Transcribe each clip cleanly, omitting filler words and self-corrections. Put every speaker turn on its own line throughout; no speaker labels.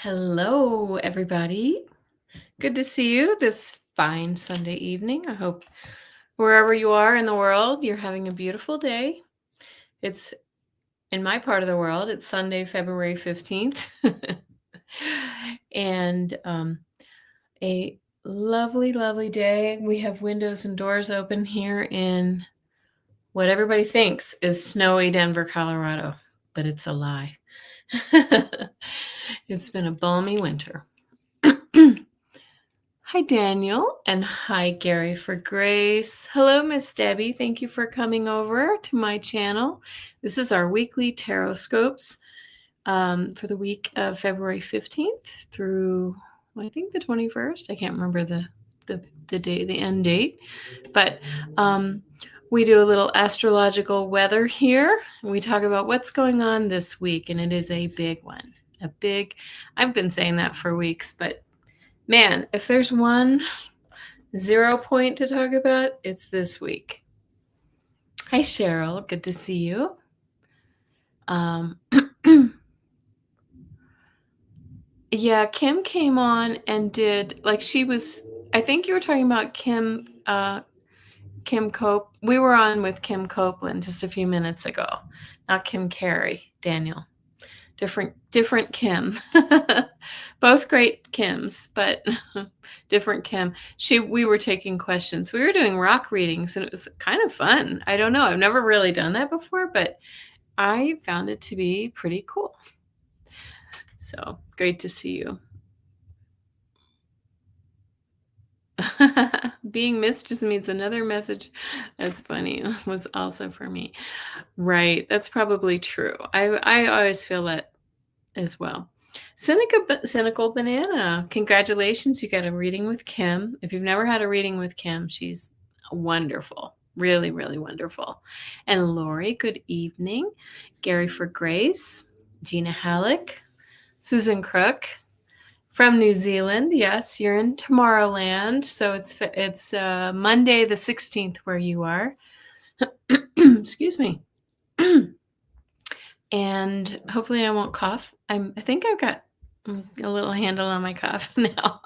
Hello, everybody. Good to see you this fine Sunday evening. I hope wherever you are in the world, you're having a beautiful day. It's in my part of the world, it's Sunday, February 15th, and a lovely, lovely day. We have windows and doors open here in what everybody thinks is snowy Denver, Colorado, but it's a lie. It's been a balmy winter. Hi, Daniel, and hi, Gary for Grace. Hello, Miss Debbie. Thank you for coming over to my channel. This is our weekly TarotScopes for the week of February 15th through, I think, the 21st. I can't remember the day, the end date, but we do a little astrological weather here. We talk about what's going on this week, and it is a big one. I've been saying that for weeks, but man, if there's one 0 point to talk about, it's this week. Hi, Cheryl. Good to see you. Yeah, Kim came on and did, like, I think you were talking about Kim Cope. We were on with Kim Copeland just a few minutes ago, not Kim Carey, Daniel. Different Kim. Both great Kims, but different Kim. We were taking questions. We were doing rock readings, and it was kind of fun. I don't know. I've never really done that before, but I found it to be pretty cool. So great to see you. Being missed just means another message. That's funny. It was also for me. Right. That's probably true. I always feel that as well. Cynical Banana. Congratulations. You got a reading with Kim. If you've never had a reading with Kim, she's wonderful. Really, really wonderful. And Lori, good evening. Gary for Grace. Gina Halleck. Susan Crook. From New Zealand, yes, you're in Tomorrowland, so it's Monday the 16th where you are. Excuse me. And hopefully I won't cough. I think I've got a little handle on my cough now.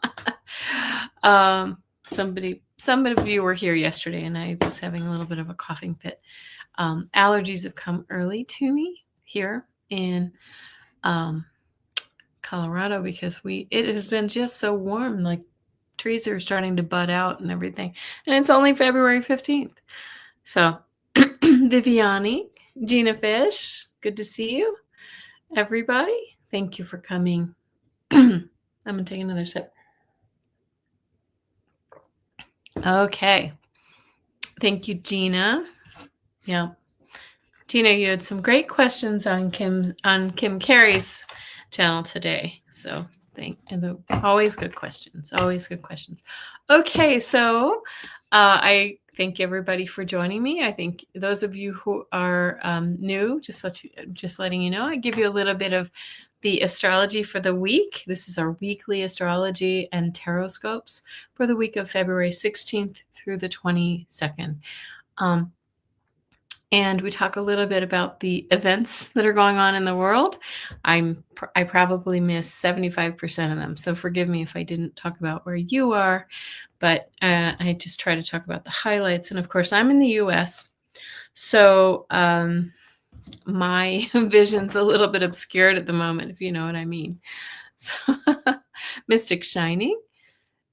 Some of you were here yesterday, and I was having a little bit of a coughing fit. Allergies have come early to me here in Colorado because it has been just so warm, like trees are starting to bud out and everything, and it's only February 15th. So Viviani, Gina Fish, good to see you, everybody. Thank you for coming. I'm gonna take another sip. Okay, thank you, Gina. Yeah, Gina, you had some great questions on Kim Carey's channel today, so always good questions. Okay, so I thank everybody for joining me. I think those of you who are new, just letting you know, I give you a little bit of the astrology for the week. This is our weekly astrology and TarotScopes for the week of February 16th through the 22nd. And we talk a little bit about the events that are going on in the world. I probably missed 75% of them, so forgive me if I didn't talk about where you are, but I just try to talk about the highlights. And of course, I'm in the US, so my vision's a little bit obscured at the moment, if you know what I mean. So, Mystic Shining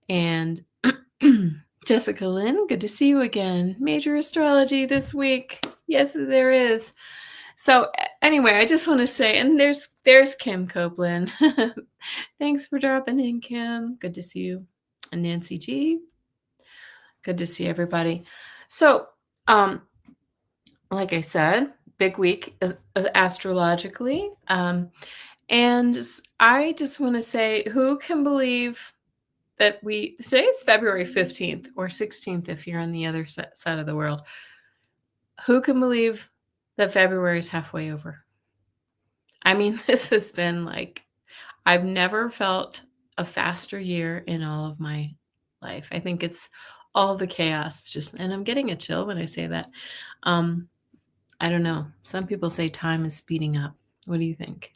and Jessica Lynn, good to see you again. Major astrology this week. Yes, there is. So anyway, I just want to say, and there's Kim Copeland. Thanks for dropping in, Kim. Good to see you. And Nancy G. Good to see everybody. So, like I said, big week astrologically. And I just want to say, who can believe that today is February 15th or 16th if you're on the other side of the world. Who can believe that February is halfway over? I mean, this has been like, I've never felt a faster year in all of my life. I think it's all the chaos and I'm getting a chill when I say that. I don't know. Some people say time is speeding up. What do you think?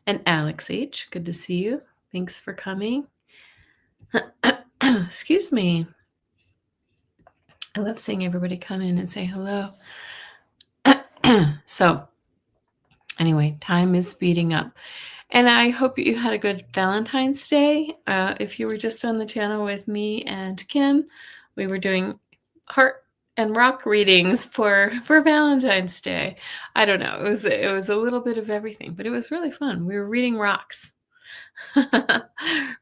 And Alex H., good to see you. Thanks for coming. Excuse me. I love seeing everybody come in and say hello. So anyway, time is speeding up. And I hope you had a good Valentine's Day. If you were just on the channel with me and Kim, we were doing heart and rock readings for Valentine's Day. I don't know. It was a little bit of everything, but it was really fun. We were reading rocks.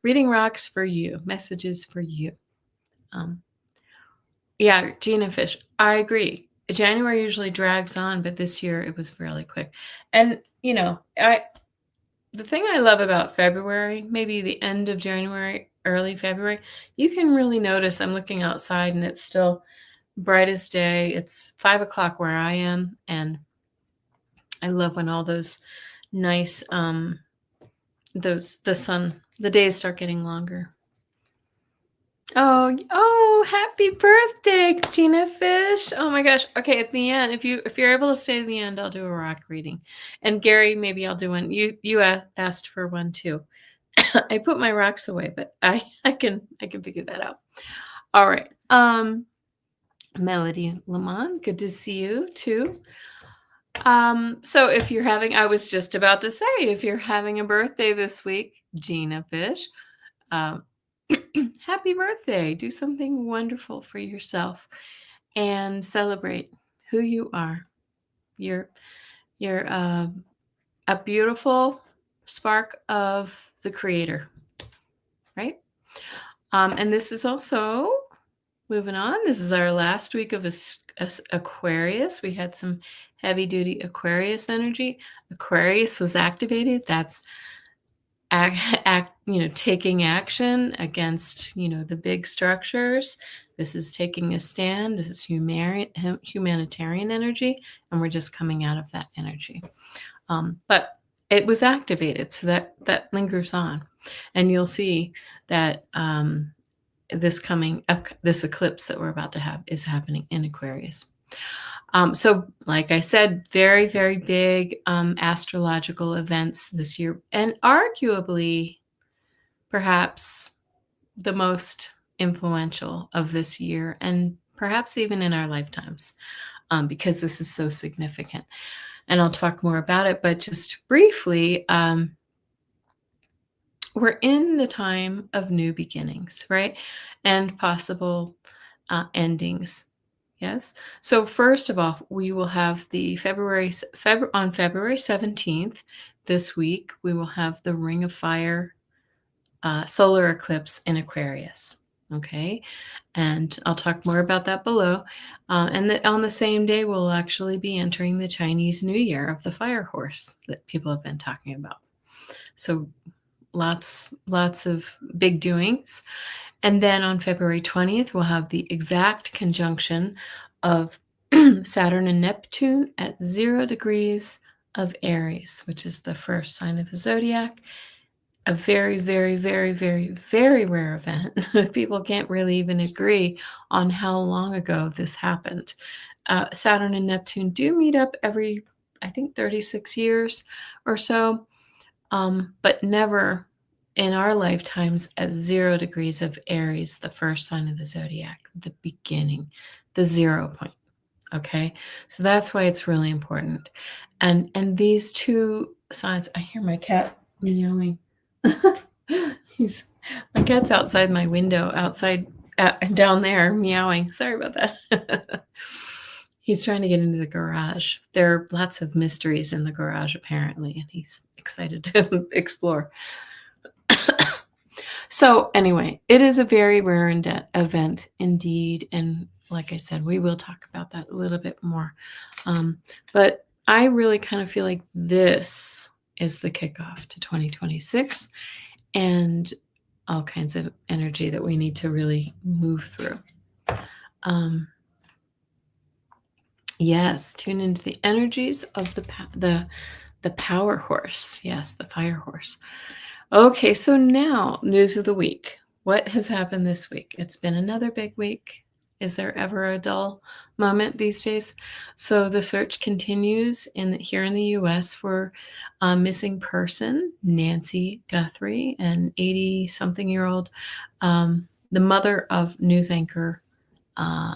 Reading rocks for you, messages for you. Yeah, Gina Fish, I agree. January usually drags on, but this year it was really quick. And the thing I love about February, maybe the end of January, early February, you can really notice. I'm looking outside and it's still bright as day. It's 5 o'clock where I am, and I love when all those nice the days start getting longer. Oh, happy birthday, Gina Fish. Oh my gosh. Okay, at the end, if you're able to stay to the end, I'll do a rock reading. And Gary, maybe I'll do one. You asked for one too. I put my rocks away, but I can figure that out. All right. Melody Lamont, good to see you too. So if you're having, I was just about to say, if you're having a birthday this week, Gina Fish, happy birthday. Do something wonderful for yourself and celebrate who you are. You're a beautiful spark of the creator, right? And this is also, moving on, this is our last week of Aquarius. We had some heavy duty Aquarius energy. Aquarius was activated. That's taking action against, the big structures. This is taking a stand. This is humanitarian energy, and we're just coming out of that energy. But it was activated, so that lingers on, and you'll see that this eclipse that we're about to have is happening in Aquarius. So like I said, very, very big astrological events this year, and arguably perhaps the most influential of this year, and perhaps even in our lifetimes, because this is so significant. And I'll talk more about it, but just briefly, we're in the time of new beginnings, right? And possible endings. Yes. So first of all, we will have on February 17th this week, we will have the Ring of Fire solar eclipse in Aquarius. Okay. And I'll talk more about that below. And on the same day, we'll actually be entering the Chinese New Year of the fire horse that people have been talking about. So lots of big doings. And then on February 20th, we'll have the exact conjunction of Saturn and Neptune at 0 degrees of Aries, which is the first sign of the zodiac. A very, very, very, very, very rare event. People can't really even agree on how long ago this happened. Saturn and Neptune do meet up every, I think, 36 years or so, but never in our lifetimes at 0 degrees of Aries, the first sign of the zodiac, the beginning, the 0 point. Okay, so that's why it's really important. And these two signs, I hear my cat meowing. My cat's outside my window, down there meowing. Sorry about that. He's trying to get into the garage. There are lots of mysteries in the garage, apparently, and he's excited to explore. So anyway, it is a very rare event indeed. And like I said, we will talk about that a little bit more. But I really kind of feel like this is the kickoff to 2026 and all kinds of energy that we need to really move through. Yes, tune into the energies of the power horse. Yes, the fire horse. Okay, so now news of the week. What has happened this week? It's been another big week. Is there ever a dull moment these days? So the search continues here in the U.S. for a missing person, Nancy Guthrie, an 80-something-year-old, the mother of news anchor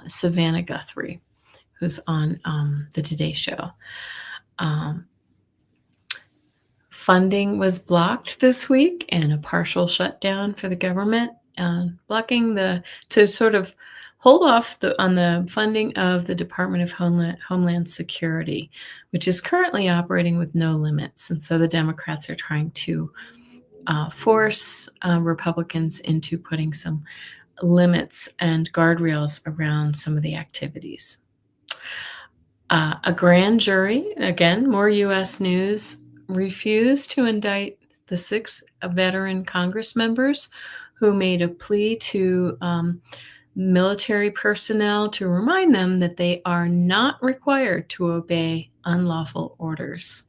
Savannah Guthrie, who's on the Today Show. Funding was blocked this week and a partial shutdown for the government, blocking to sort of hold off on the funding of the Department of Homeland Security, which is currently operating with no limits. And so the Democrats are trying to force Republicans into putting some limits and guardrails around some of the activities. A grand jury, again, more U.S. news, refused to indict the 6 veteran Congress members who made a plea to military personnel to remind them that they are not required to obey unlawful orders,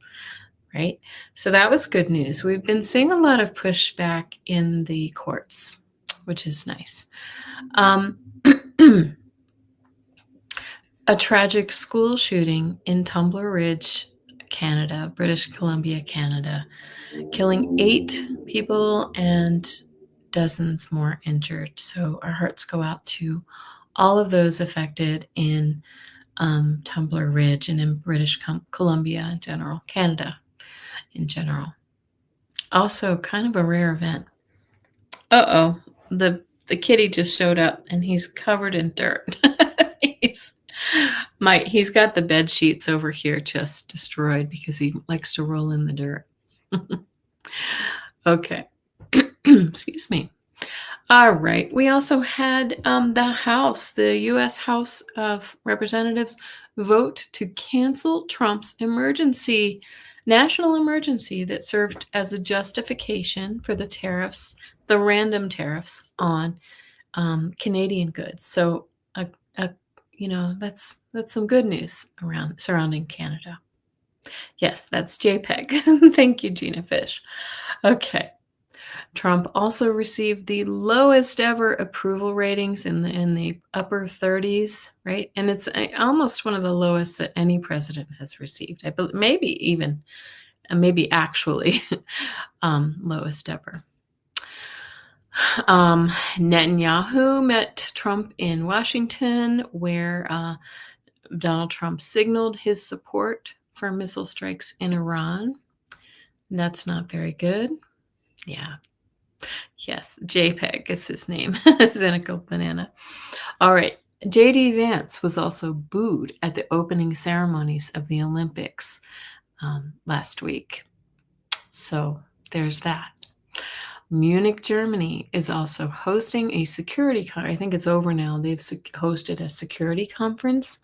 right? So that was good news. We've been seeing a lot of pushback in the courts, which is nice. A tragic school shooting in Tumbler Ridge, Canada, British Columbia, Canada, killing 8 people and dozens more injured. So our hearts go out to all of those affected in Tumbler Ridge and in British Columbia in general, Canada in general. Also, kind of a rare event. Uh-oh, the kitty just showed up and he's covered in dirt. He's got the bed sheets over here just destroyed because he likes to roll in the dirt. Okay. Excuse me. All right. We also had the U.S. House of Representatives vote to cancel Trump's national emergency that served as a justification for the random tariffs on Canadian goods. So, that's some good news surrounding Canada. Yes, that's JPEG. Thank you, Gina Fish. Okay. Trump also received the lowest ever approval ratings in the upper 30s, right? And it's almost one of the lowest that any president has received. I believe maybe actually lowest ever. Netanyahu met Trump in Washington, where Donald Trump signaled his support for missile strikes in Iran. That's not very good. Yeah. Yes, JPEG is his name. Cynical banana. All right. J.D. Vance was also booed at the opening ceremonies of the Olympics last week. So there's that. Munich, Germany is also hosting a security I think it's over now. They've hosted a security conference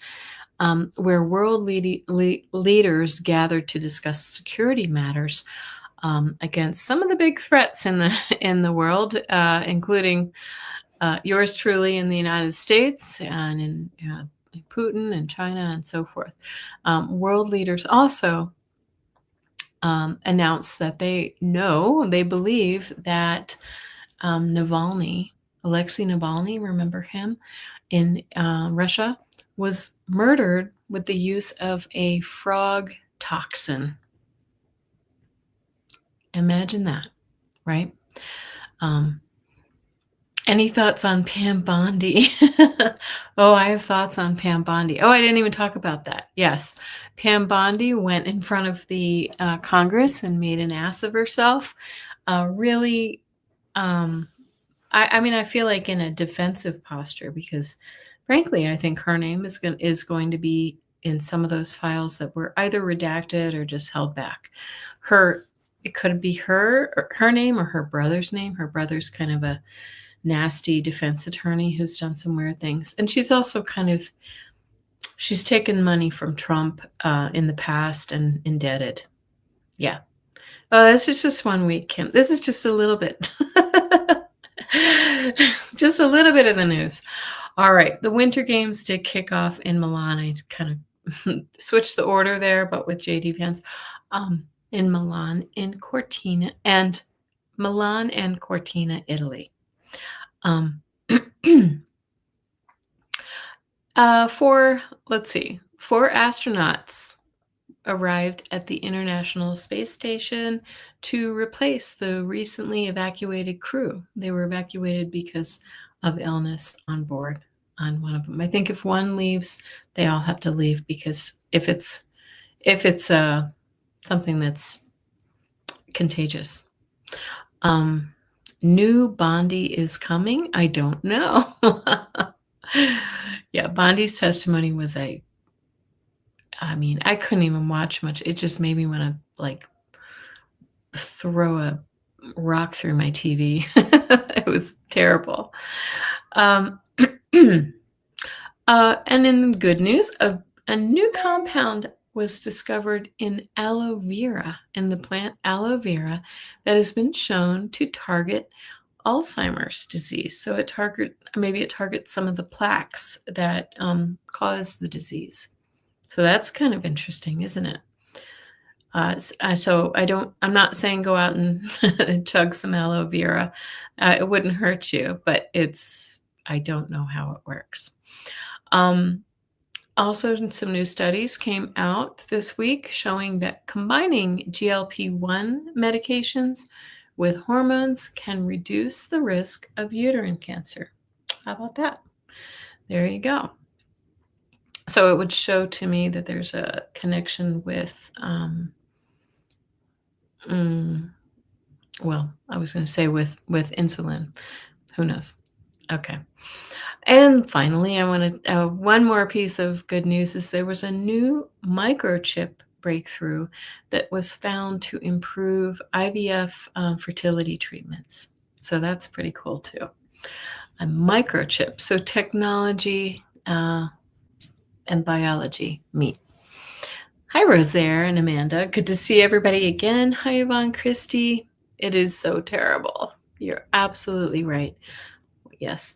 where world leaders gathered to discuss security matters against some of the big threats in the world, including yours truly in the United States and in Putin and China and so forth. World leaders also announced that they believe that Alexei Navalny, remember him, in Russia, was murdered with the use of a frog toxin. Imagine that, right? Any thoughts on Pam Bondi? Oh, I have thoughts on Pam Bondi. Oh, I didn't even talk about that. Yes, Pam Bondi went in front of the Congress and made an ass of herself. Really, I feel like in a defensive posture because, frankly, I think her name is going to be in some of those files that were either redacted or just held back. It could be her name or her brother's name. Her brother's kind of a nasty defense attorney who's done some weird things. And she's also she's taken money from Trump in the past and indebted. Yeah. This is just 1 week, Kim. This is just a little bit. Just a little bit of the news. All right. The Winter Games did kick off in Milan. I kind of switched the order there, but with JD Vance. In Milan and Cortina, Italy. Let's see, 4 astronauts arrived at the International Space Station to replace the recently evacuated crew. They were evacuated because of illness on board on one of them. I think if one leaves, they all have to leave because if it's something that's contagious. New Bondi is coming? I don't know. Yeah, Bondi's testimony was I mean, I couldn't even watch much. It just made me wanna, like, throw a rock through my TV. It was terrible. Um, and in good news, a new compound was discovered in aloe vera, in the plant aloe vera, that has been shown to target Alzheimer's disease. So maybe it targets some of the plaques that cause the disease. So that's kind of interesting, isn't it? So I'm not saying go out and chug some aloe vera. It wouldn't hurt you, but I don't know how it works. Also, some new studies came out this week showing that combining GLP-1 medications with hormones can reduce the risk of uterine cancer. How about that? There you go. So it would show to me that there's a connection with, well, I was going to say with insulin. Who knows? Okay. And finally, I want to one more piece of good news is there was a new microchip breakthrough that was found to improve IVF fertility treatments. So that's pretty cool too. A microchip. So technology and biology meet. Hi, Rosaire and Amanda. Good to see everybody again. Hi, Yvonne, Christy. It is so terrible. You're absolutely right. Yes.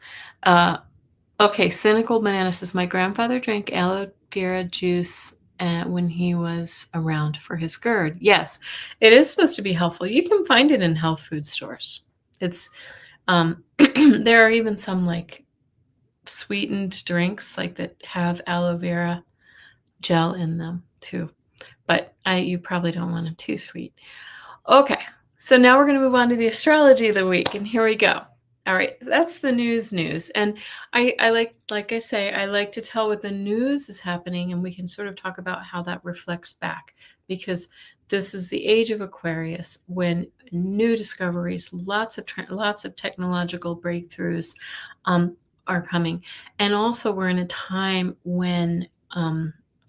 Okay, Cynical Banana says, my grandfather drank aloe vera juice when he was around for his GERD. Yes, it is supposed to be helpful. You can find it in health food stores. It's there are even some like sweetened drinks like that have aloe vera gel in them too. But you probably don't want them too sweet. Okay, so now we're going to move on to the astrology of the week, and here we go. All right, that's the news. And I like I say, I like to tell what the news is happening, and we can sort of talk about how that reflects back, because this is the age of Aquarius when new discoveries, lots of technological breakthroughs are coming. And also we're in a time when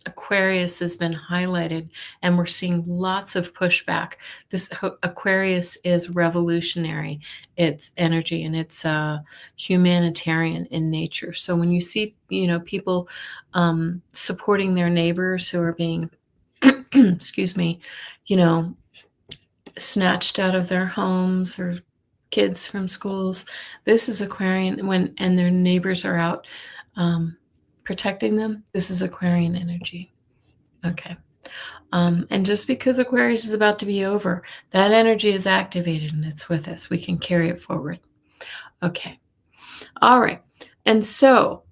Aquarius has been highlighted, and we're seeing lots of pushback. This Aquarius is revolutionary. It's energy, and it's humanitarian in nature. So when you see, people supporting their neighbors who are being, excuse me, snatched out of their homes, or kids from schools, this is Aquarian. And their neighbors are out protecting them, this is Aquarian energy. Okay. And just because Aquarius is about to be over, that energy is activated and it's with us. We can carry it forward. Okay. All right. And so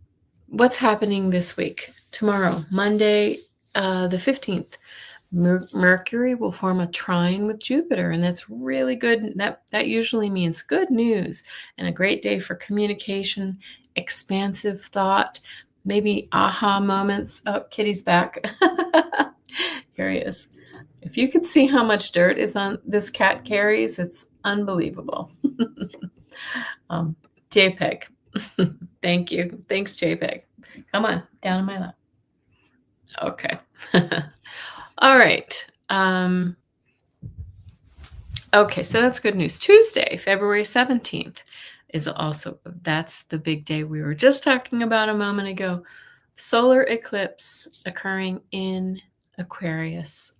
what's happening this week? Tomorrow, Monday, the 15th, Mercury will form a trine with Jupiter, and that's really good. That usually means good news and a great day for communication, expansive thought, maybe aha moments. Oh, Kitty's back. Here he is. If you could see how much dirt is on this cat carries, it's unbelievable. JPEG. Thank you. Thanks, JPEG. Come on, down in my lap. Okay. All right. Okay, so that's good news. Tuesday, February 17th that's the big day we were just talking about a moment ago. Solar eclipse occurring in Aquarius.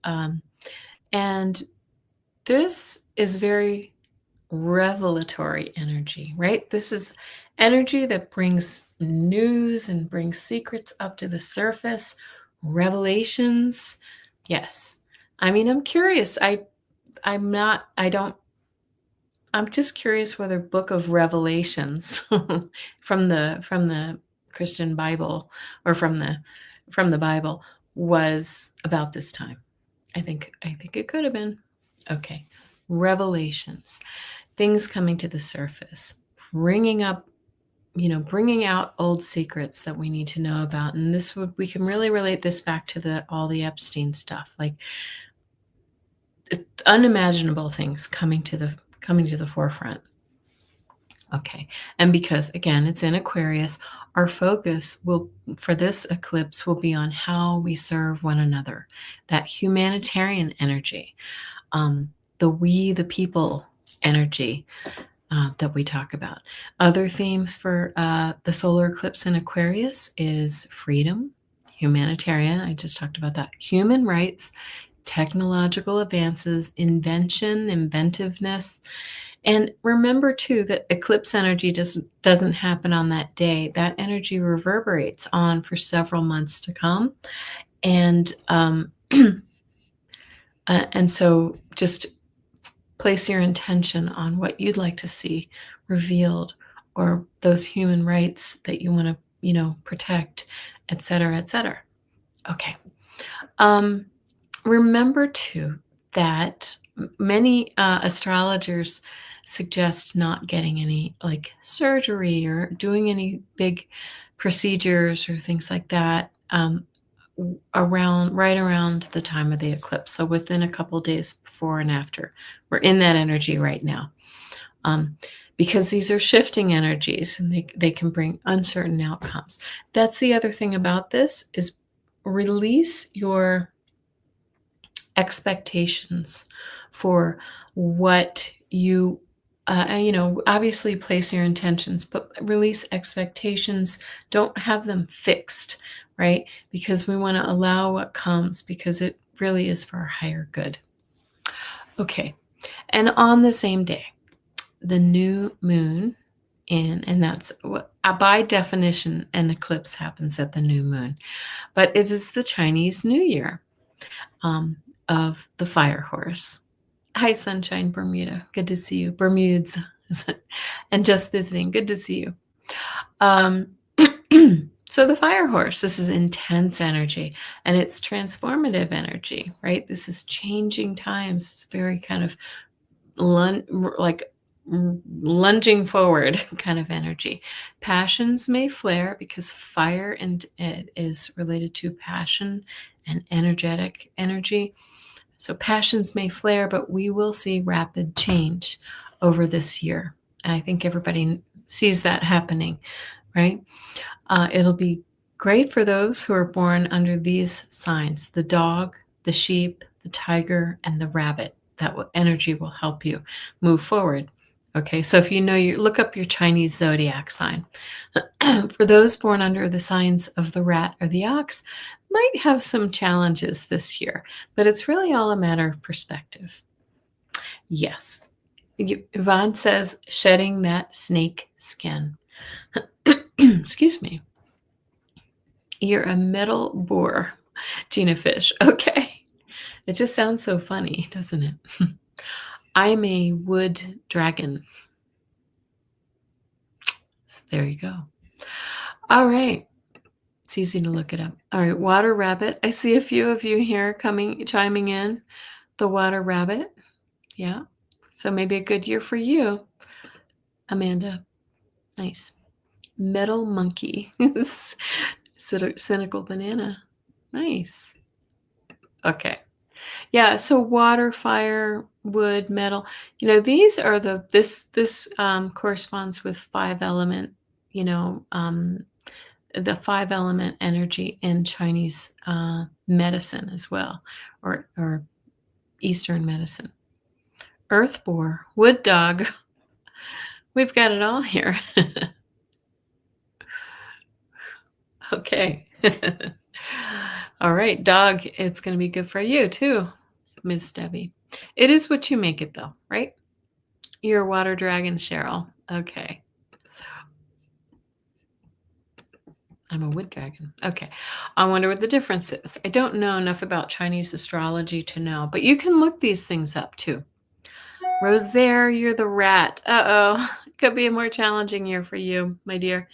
And this is very revelatory energy, right? This is energy that brings news and brings secrets up to the surface, revelations. Yes. I mean, I'm curious. I'm just curious whether Book of Revelations from the Christian Bible, or from the Bible, was about this time. I think it could have been. Okay. Revelations. Things coming to the surface, bringing out old secrets that we need to know about. And we can really relate this back to all the Epstein stuff, like unimaginable things coming to the forefront. Okay. And because, again, it's in Aquarius, our focus for this eclipse will be on how we serve one another, that humanitarian energy, the we the people energy that we talk about. Other themes for the solar eclipse in Aquarius is freedom, humanitarian. I just talked about that. Human rights, technological advances, invention, inventiveness. And remember, too, that eclipse energy doesn't happen on that day. That energy reverberates on for several months to come. And and so just place your intention on what you'd like to see revealed, or those human rights that you want to, protect, et cetera, et cetera. Okay. Remember, too, that many astrologers suggest not getting any surgery or doing any big procedures or things like that right around the time of the eclipse. So within a couple days before and after. We're in that energy right now. Because these are shifting energies, and they can bring uncertain outcomes. That's the other thing about this, is release your expectations for what you obviously place your intentions, but release expectations. Don't have them fixed, right? Because we want to allow what comes, because it really is for our higher good. Okay. And on the same day, the new moon and that's what, by definition, an eclipse happens at the new moon, but it is the Chinese New Year of the fire horse. Hi, Sunshine Bermuda. Good to see you. Bermudes. And just visiting. Good to see you. So the fire horse, this is intense energy, and it's transformative energy, right? This is changing times. It's very kind of lunging forward kind of energy. Passions may flare, because fire and it is related to passion and energetic energy. So passions may flare, but we will see rapid change over this year. And I think everybody sees that happening, right? It'll be great for those who are born under these signs: the dog, the sheep, the tiger, and the rabbit. That energy will help you move forward. Okay, so if you look up your Chinese zodiac sign. For those born under the signs of the rat or the ox, might have some challenges this year, but it's really all a matter of perspective. Yes. Yvonne says, shedding that snake skin. Excuse me. You're a metal boar, Gina Fish. Okay. It just sounds so funny, doesn't it? I'm a wood dragon. So there you go. All right. It's easy to look it up. All right. Water rabbit. I see a few of you here chiming in. The water rabbit. Yeah. So maybe a good year for you, Amanda. Nice. Metal monkey. Cynical banana. Nice. Okay. Yeah, so water, fire, wood, metal. These are this corresponds with 5-element, the 5-element energy in Chinese medicine as well, or Eastern medicine. Earth boar, wood dog. We've got it all here. Okay. All right, dog, it's going to be good for you too, Miss Debbie. It is what you make it, though, right? You're a water dragon, Cheryl. Okay. I'm a wood dragon. Okay. I wonder what the difference is. I don't know enough about Chinese astrology to know, but you can look these things up too. Rosaire, you're the rat. Uh-oh. Could be a more challenging year for you, my dear.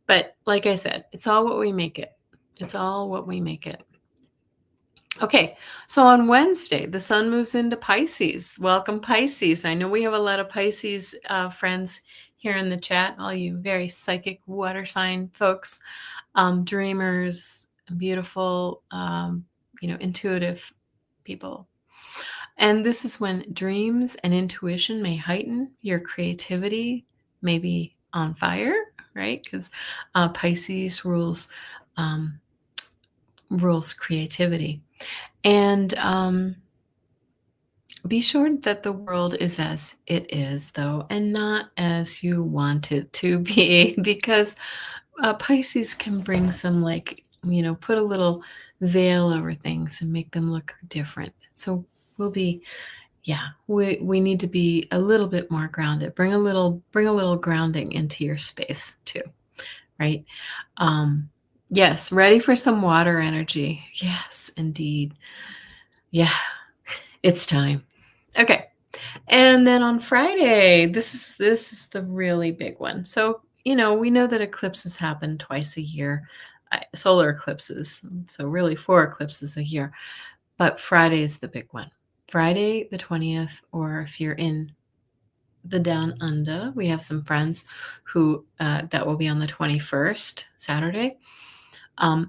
But like I said, it's all what we make it. It's all what we make it. Okay, so on Wednesday, the sun moves into Pisces. Welcome, Pisces. I know we have a lot of Pisces friends here in the chat, all you very psychic water sign folks, dreamers, beautiful, intuitive people. And this is when dreams and intuition may heighten. Your creativity may be on fire, right? Because Pisces rules creativity. And be sure that the world is as it is, though, and not as you want it to be, because Pisces can bring some, put a little veil over things and make them look different. So we need to be a little bit more grounded. Bring a little grounding into your space too, right? Yes, ready for some water energy. Yes, indeed. Yeah, it's time. Okay. And then on Friday, this is the really big one. So, we know that eclipses happen twice a year, solar eclipses. So really 4 eclipses a year. But Friday is the big one. Friday the 20th, or if you're in the Down Under, we have some friends who that will be on the 21st, Saturday.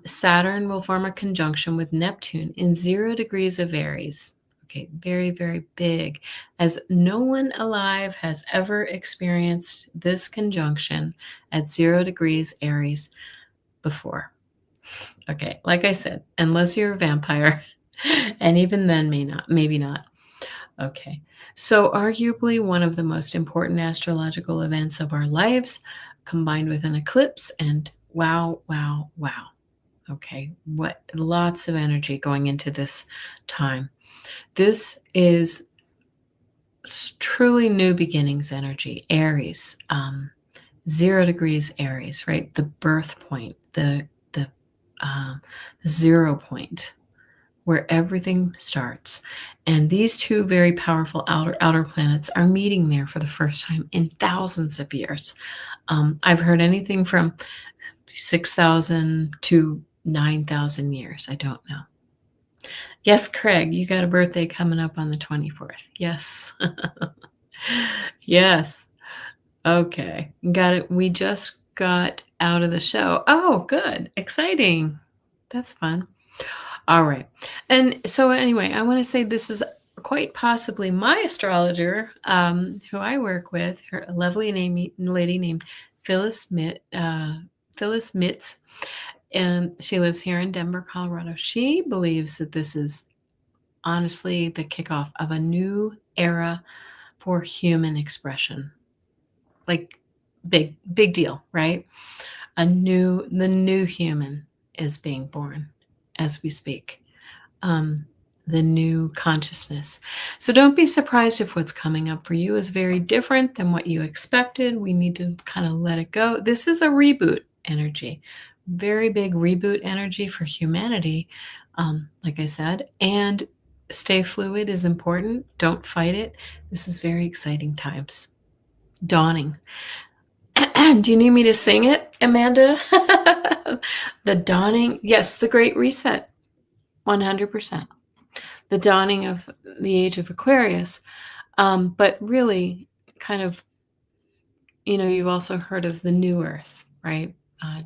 Saturn will form a conjunction with Neptune in 0 degrees of Aries. Okay, very, very big, as no one alive has ever experienced this conjunction at 0 degrees Aries before. Okay, like I said, unless you're a vampire, and even then maybe not. Okay, so arguably one of the most important astrological events of our lives, combined with an eclipse, and wow, wow, wow. Okay, lots of energy going into this time. This is truly new beginnings energy, Aries, 0 degrees Aries, right? The birth point, the 0 point, where everything starts. And these two very powerful outer planets are meeting there for the first time in thousands of years. I've heard anything from 6,000 to 9,000 years. I don't know. Yes, Craig, you got a birthday coming up on the 24th. Yes. Yes. Okay. Got it. We just got out of the show. Oh, good. Exciting. That's fun. All right. And so anyway, I want to say this is quite possibly my astrologer, who I work with, a lovely lady named Phyllis Mitz. And she lives here in Denver, Colorado. She believes that this is honestly the kickoff of a new era for human expression. Like big deal, right? The new human is being born as we speak. The new consciousness. So don't be surprised if what's coming up for you is very different than what you expected. We need to kind of let it go. This is a reboot energy, very big reboot energy for humanity, like I said. And stay fluid is important. Don't fight it. This is very exciting times. Dawning. Do you need me to sing it, Amanda? The dawning. Yes, the Great Reset. 100%. The dawning of the age of Aquarius. But really, kind of, you've also heard of the New Earth, right?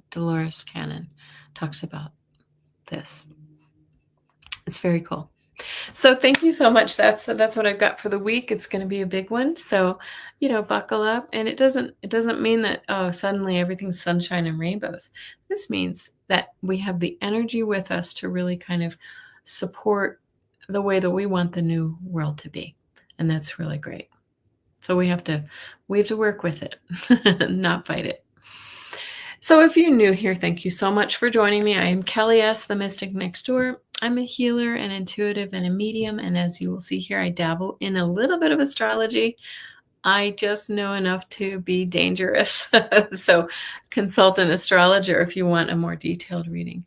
Dolores Cannon talks about this. It's very cool. So thank you so much. That's what I've got for the week. It's going to be a big one. So, buckle up. And it doesn't mean that, suddenly everything's sunshine and rainbows. This means that we have the energy with us to really kind of support the way that we want the new world to be. And that's really great. So we have to work with it, not fight it. So if you're new here, thank you so much for joining me. I am Kelly S., the Mystic Next Door. I'm a healer, an intuitive, and a medium. And as you will see here, I dabble in a little bit of astrology. I just know enough to be dangerous. So consult an astrologer if you want a more detailed reading.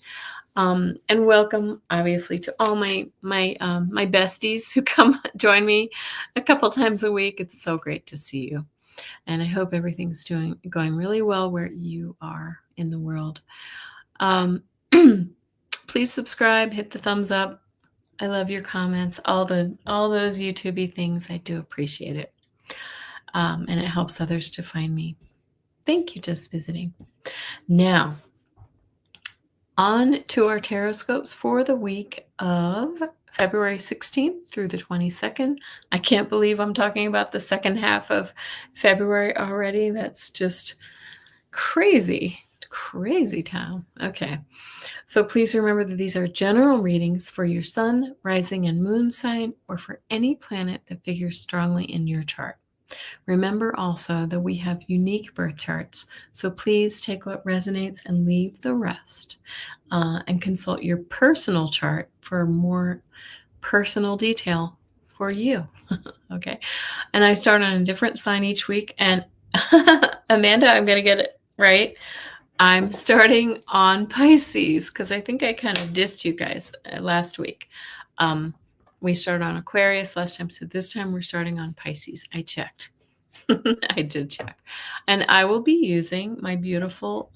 And welcome, obviously, to all my besties who come join me a couple times a week. It's so great to see you. And I hope everything's going really well where you are in the world. Please subscribe, hit the thumbs up. I love your comments, all those YouTubey things. I do appreciate it. And it helps others to find me. Thank you, just visiting. Now, on to our TarotScopes for the week of February 16th through the 22nd. I can't believe I'm talking about the second half of February already. That's just crazy town. Okay. So please remember that these are general readings for your sun, rising, and moon sign, or for any planet that figures strongly in your chart. Remember also that we have unique birth charts, so please take what resonates and leave the rest, and consult your personal chart for more personal detail for you. Okay. And I start on a different sign each week. And Amanda, I'm going to get it right. I'm starting on Pisces because I think I kind of dissed you guys last week. We started on Aquarius last time, so this time we're starting on Pisces. I checked. I did check. And I will be using my beautiful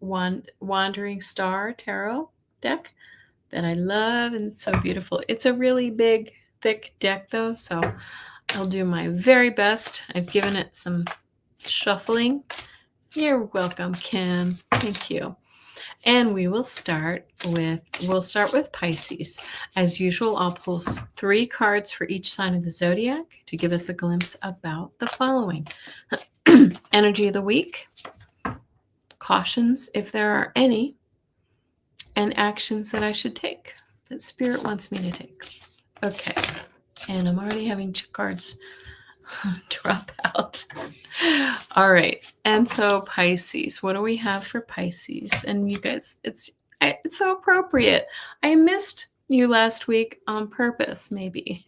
Wandering Star Tarot deck that I love, and it's so beautiful. It's a really big, thick deck, though, so I'll do my very best. I've given it some shuffling. You're welcome, Kim. Thank you. And we'll start with Pisces. As usual, I'll pull 3 cards for each sign of the zodiac to give us a glimpse about the following. Energy of the week, cautions if there are any, and actions that I should take, that Spirit wants me to take. Okay. And I'm already having cards drop out. All right. And so Pisces, what do we have for Pisces? And you guys, it's so appropriate. I missed you last week on purpose, maybe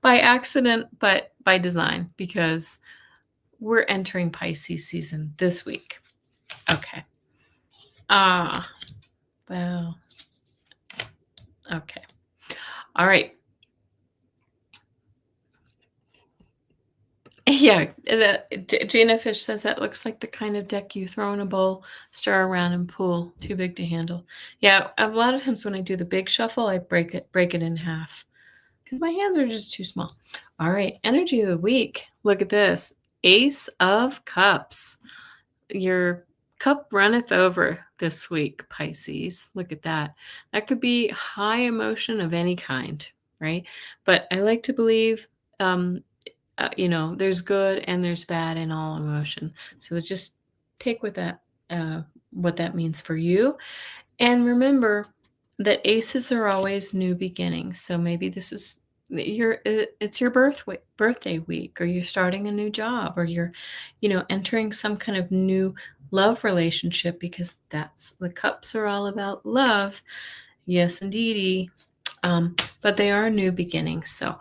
by accident, but by design, because we're entering Pisces season this week. Okay. Wow. Okay. All right. Yeah, Gina Fish says that looks like the kind of deck you throw in a bowl, stir around, and pull. Too big to handle. Yeah, a lot of times when I do the big shuffle, I break it in half because my hands are just too small. All right, energy of the week. Look at this. Ace of Cups. Your cup runneth over this week, Pisces. Look at that. That could be high emotion of any kind, right? But I like to believe there's good and there's bad in all emotion. So just take what that means for you. And remember that aces are always new beginnings. So maybe this is it's your birthday week, or you're starting a new job, or you're, entering some kind of new love relationship, because that's the cups are all about love. Yes, indeedy. But they are new beginnings. So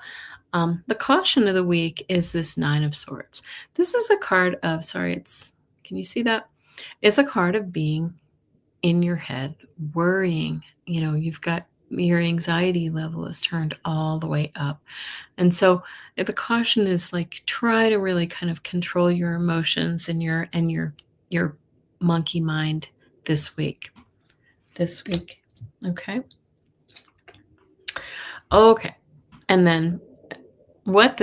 the caution of the week is this 9 of Swords. This is a card of, can you see that? It's a card of being in your head, worrying. You've got your anxiety level is turned all the way up. And so the caution is like, try to really kind of control your emotions and your monkey mind this week. Okay. And then what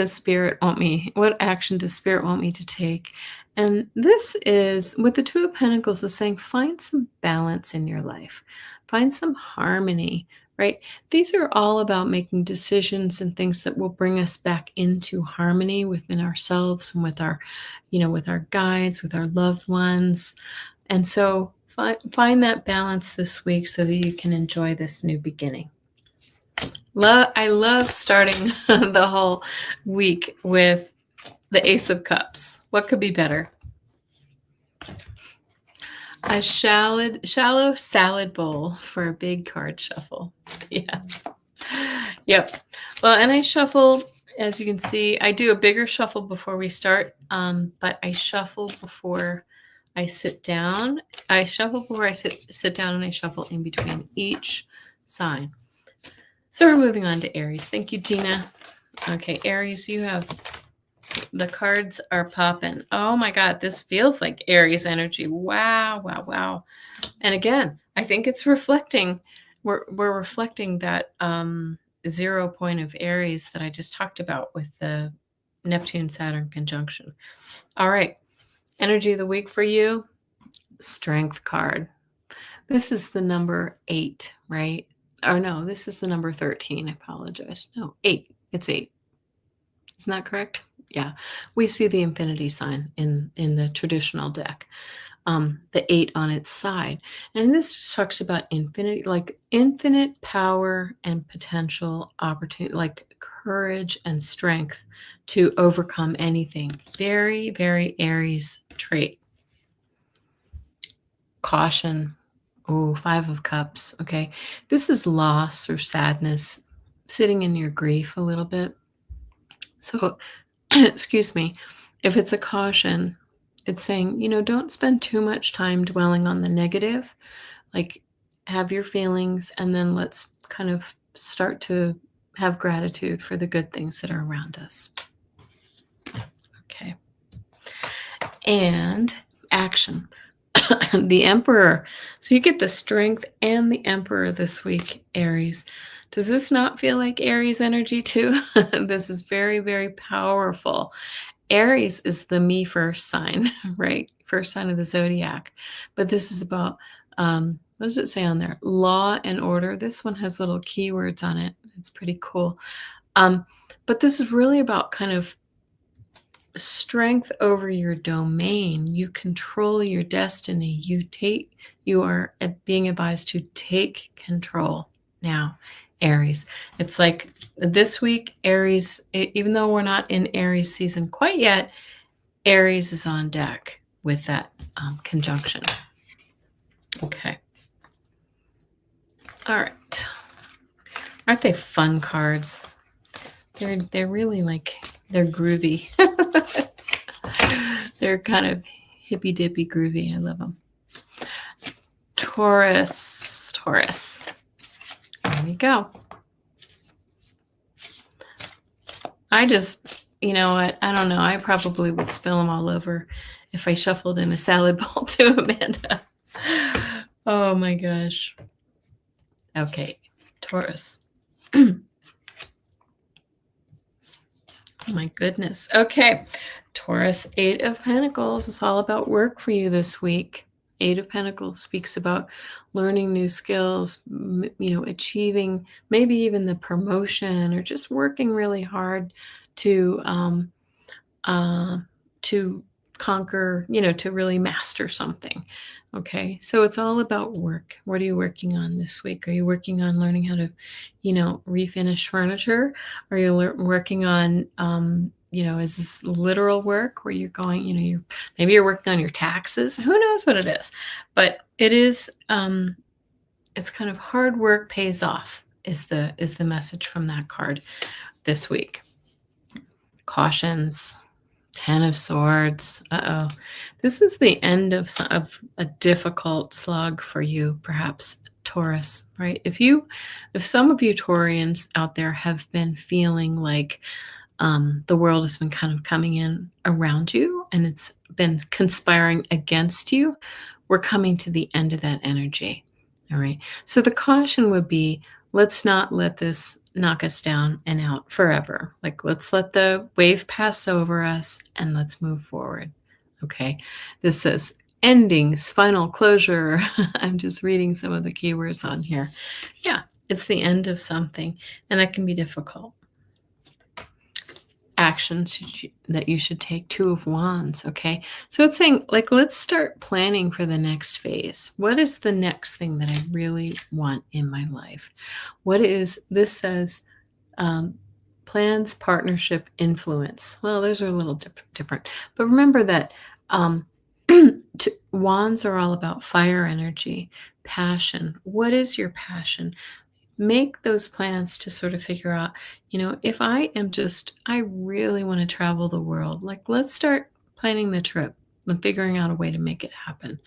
action does Spirit want me to take? And this is, with the 2 of Pentacles, is saying, find some balance in your life. Find some harmony, right? These are all about making decisions and things that will bring us back into harmony within ourselves and with our, with our guides, with our loved ones. And so find that balance this week so that you can enjoy this new beginning. I love starting the whole week with the Ace of Cups. What could be better? A shallow salad bowl for a big card shuffle. Yeah. Yep. Well, and I shuffle, as you can see, I do a bigger shuffle before we start, but I shuffle before I sit down. I shuffle before I sit down, and I shuffle in between each sign. So we're moving on to Aries. Thank you, Gina. Okay, Aries, you have The cards are popping. Oh my God, this feels like Aries energy. Wow, wow, wow. And again, I think it's reflecting, we're reflecting that 0 point of Aries that I just talked about with the Neptune Saturn conjunction. All right. Energy of the week for you, Strength card. This is the number 8, right? Oh no, this is the number 13. I apologize. No, 8. It's 8. Isn't that correct? Yeah. We see the infinity sign in the traditional deck. The 8 on its side. And this just talks about infinity, like infinite power and potential opportunity, like courage and strength to overcome anything. Very, very Aries trait. Caution. Oh, 5 of Cups. Okay. This is loss or sadness, sitting in your grief a little bit. So, excuse me, if it's a caution, it's saying, don't spend too much time dwelling on the negative. Like, have your feelings, and then let's kind of start to have gratitude for the good things that are around us. Okay. And action. The Emperor. So you get the Strength and the Emperor this week, Aries. Does this not feel like Aries energy too? This is very, very powerful. Aries is the me first sign, right? First sign of the zodiac. But this is about, what does it say on there? Law and order. This one has little keywords on it. It's pretty cool. But this is really about kind of strength over your domain. You control your destiny. You are being advised to take control now, Aries. It's like this week, Aries, even though we're not in Aries season quite yet, Aries is on deck with that conjunction. Okay. All right. Aren't they fun cards? They're really like, they're groovy. They're kind of hippy dippy groovy. I love them. Taurus. There we go. I just, you know what? I don't know. I probably would spill them all over if I shuffled in a salad bowl to Amanda. Oh my gosh. Okay. Taurus. Oh my goodness. Okay. Taurus, 8 of Pentacles. It's all about work for you this week. 8 of Pentacles speaks about learning new skills, achieving maybe even the promotion, or just working really hard to conquer, to really master something. Okay, so it's all about work. What are you working on this week? Are you working on learning how to, refinish furniture? Are you working on, is this literal work where you're going, maybe you're working on your taxes? Who knows what it is? But it is, it's kind of hard work pays off is the message from that card this week. Cautions. 10 of Swords. Uh-oh. This is the end of a difficult slog for you, perhaps, Taurus, right? If some of you Taurians out there have been feeling like the world has been kind of coming in around you and it's been conspiring against you, we're coming to the end of that energy, all right? So the caution would be, let's not let this knock us down and out forever. Like, let's let the wave pass over us and let's move forward. Okay. This says endings, final closure. I'm just reading some of the keywords on here. Yeah, it's the end of something, and that can be difficult. Actions that you should take. 2 of Wands. Okay. So it's saying, like, let's start planning for the next phase. What is the next thing that I really want in my life? This says, plans, partnership, influence. Well, those are a little different, but remember that wands are all about fire energy, passion. What is your passion? Make those plans to sort of figure out, if I really want to travel the world, like, let's start planning the trip and figuring out a way to make it happen.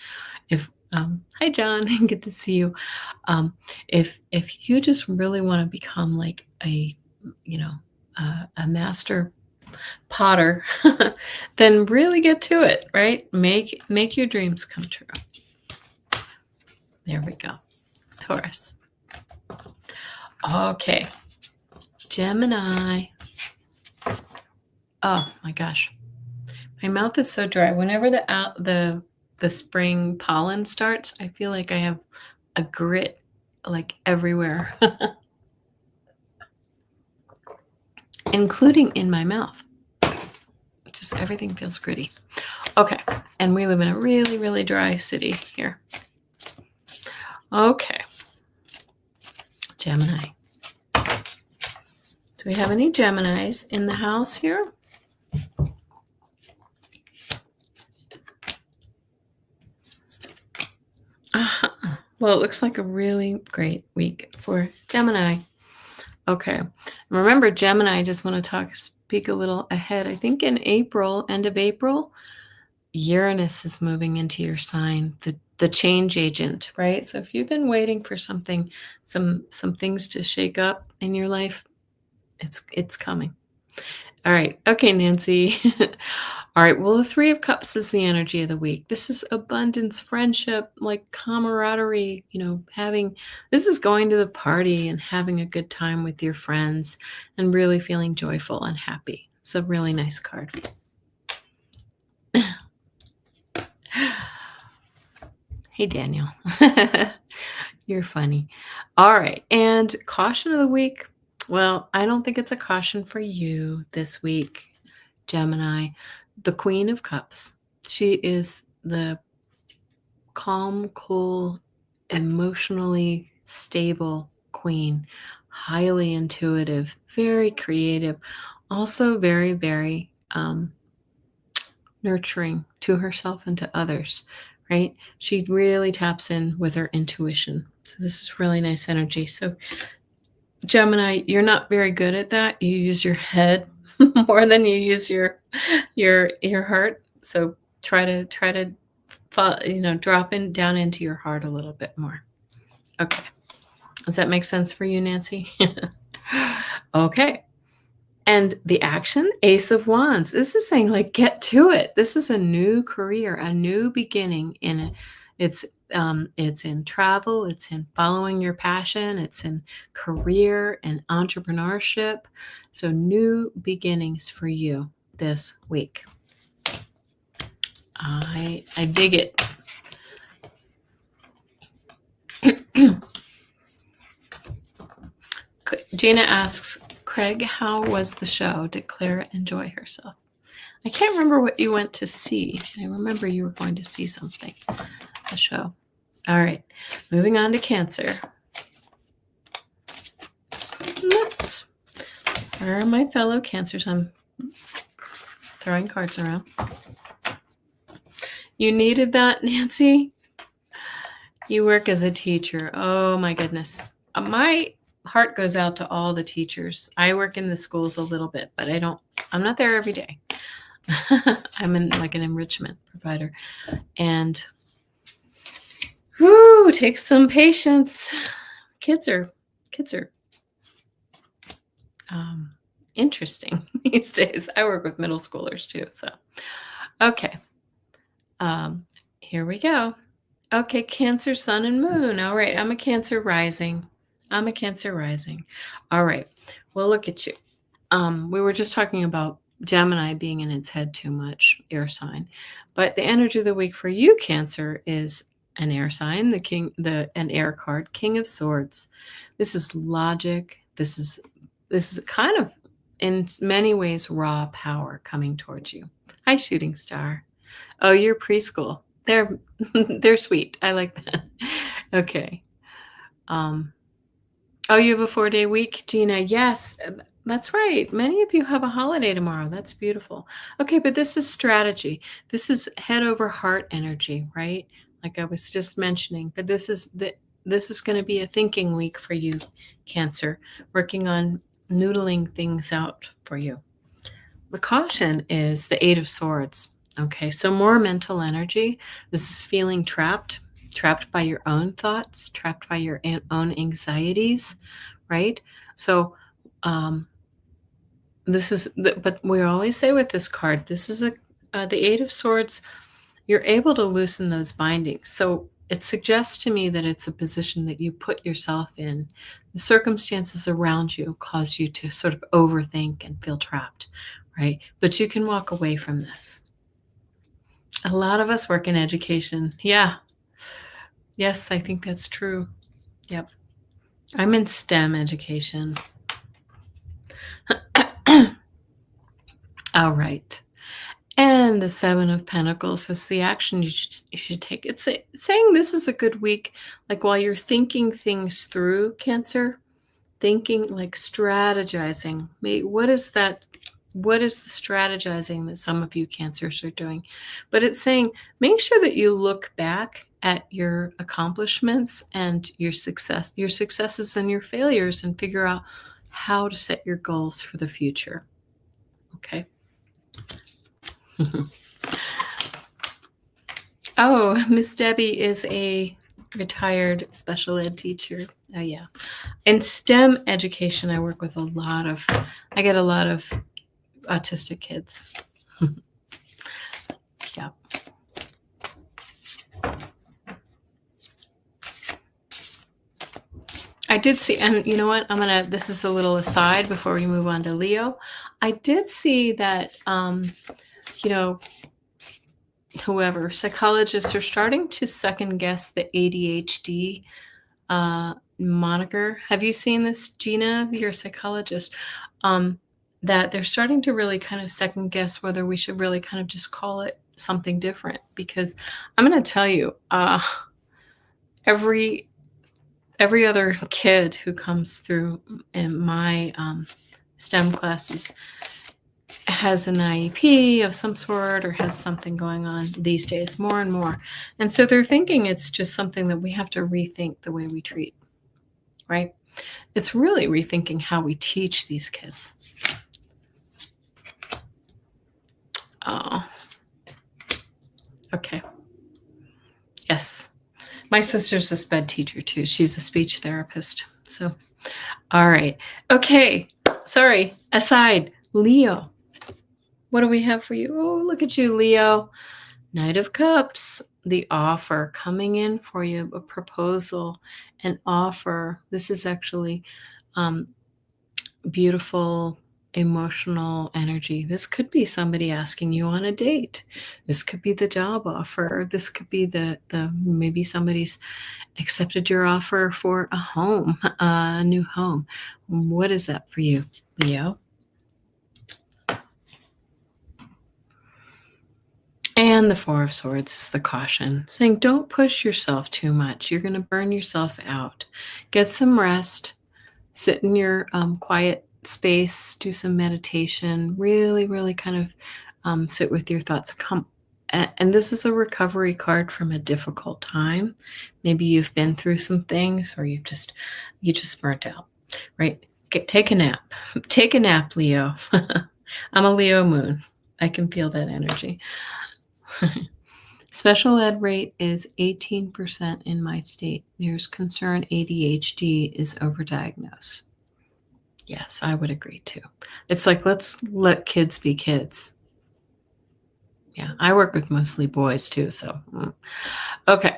Hi, John, good to see you. If you just really want to become like a master potter, then really get to it, right? Make your dreams come true. There we go. Taurus. Okay. Gemini. Oh my gosh. My mouth is so dry. Whenever the spring pollen starts, I feel like I have a grit like everywhere, including in my mouth. Just everything feels gritty. Okay. And we live in a really, really dry city here. Okay. Gemini. Do we have any Geminis in the house here? Well, it looks like a really great week for Gemini. Okay. Remember, Gemini, I just want to speak a little ahead. I think in April, end of April, Uranus is moving into your sign, the change agent, right? So if you've been waiting for something, some things to shake up in your life, it's coming. All right. Okay, Nancy. All right. Well, the Three of Cups is the energy of the week. This is abundance, friendship, like camaraderie, this is going to the party and having a good time with your friends and really feeling joyful and happy. It's a really nice card. Hey, Daniel. You're funny. All right. And caution of the week. Well, I don't think it's a caution for you this week, Gemini. The Queen of Cups. She is the calm, cool, emotionally stable queen, highly intuitive, very creative, also very, very nurturing to herself and to others, right? She really taps in with her intuition. So this is really nice energy. So Gemini, you're not very good at that. You use your head more than you use your heart. So try to drop down into your heart a little bit more. Okay. Does that make sense for you, Nancy? Okay. And the action, Ace of Wands. This is saying, like, get to it. This is a new career, a new beginning in it. It's in travel, it's in following your passion, it's in career and entrepreneurship. So new beginnings for you this week. I dig it. Gina asks, Craig, how was the show? Did Clara enjoy herself? I can't remember what you went to see. I remember you were going to see something, a show. All right, moving on to Cancer. Oops. Where are my fellow Cancers? I'm throwing cards around. You needed that, Nancy? You work as a teacher. Oh, my goodness. My heart goes out to all the teachers. I work in the schools a little bit, but I'm not there every day. I'm in like an enrichment provider. And takes some patience. Kids are interesting these days. I work with middle schoolers too. So, okay. Here we go. Okay, Cancer, Sun, and Moon. All right, I'm a Cancer rising. All right. Well, look at you. We were just talking about Gemini being in its head too much, air sign. But the energy of the week for you, Cancer, is an air sign, an air card, King of Swords. This is logic. This is kind of, in many ways, raw power coming towards you. Hi, Shooting Star. Oh, you're preschool. They're sweet. I like that. Okay. Oh, you have a 4-day week, Gina? Yes, that's right. Many of you have a holiday tomorrow. That's beautiful. Okay, but this is strategy. This is head over heart energy, right? Like I was just mentioning. But this is going to be a thinking week for you, Cancer, working on noodling things out for you. The caution is the Eight of Swords. Okay, so more mental energy. This is feeling trapped by your own thoughts, trapped by your own anxieties, right? So but we always say with this card, this is the Eight of Swords. You're able to loosen those bindings. So it suggests to me that it's a position that you put yourself in. The circumstances around you cause you to sort of overthink and feel trapped, right? But you can walk away from this. A lot of us work in education. Yeah. Yes, I think that's true. Yep. I'm in STEM education. All right. And the Seven of Pentacles is the action you should take. It's saying this is a good week. Like while you're thinking things through, Cancer, thinking like strategizing. What is that? What is the strategizing that some of you Cancers are doing? But it's saying make sure that you look back at your accomplishments and your successes and your failures, and figure out how to set your goals for the future. Okay. Oh, Miss Debbie is a retired special ed teacher. Oh yeah. In STEM education, I work with I get a lot of autistic kids. Yeah. I did see, and you know what? This is a little aside before we move on to Leo. I did see that, whoever, psychologists are starting to second guess the ADHD moniker. Have you seen this, Gina? You're a psychologist. That they're starting to really kind of second guess whether we should really kind of just call it something different. Because I'm going to tell you, every other kid who comes through in my STEM classes has an IEP of some sort, or has something going on these days, more and more. And so they're thinking it's just something that we have to rethink the way we treat, right? It's really rethinking how we teach these kids. Oh, okay. Yes. My sister's a SPED teacher too. She's a speech therapist. So, all right. Okay. Sorry. Aside, Leo. What do we have for you? Oh, look at you, Leo. Knight of Cups. The offer coming in for you. A proposal, an offer. This is actually beautiful, emotional energy. This could be somebody asking you on a date. This could be the job offer. This could be the maybe somebody's accepted your offer for a home, a new home. What is that for you, Leo? And the Four of Swords is the caution, saying don't push yourself too much. You're going to burn yourself out. Get some rest. Sit in your quiet space. Do some meditation. Really, really kind of sit with your thoughts. And this is a recovery card from a difficult time. Maybe you've been through some things, or you just burnt out, right? Take a nap. Take a nap, Leo. I'm a Leo moon. I can feel that energy. Special ed rate is 18% in my state. There's concern ADHD is overdiagnosed. Yes, I would agree too. It's like, let's let kids be kids. Yeah, I work with mostly boys too, so. Okay.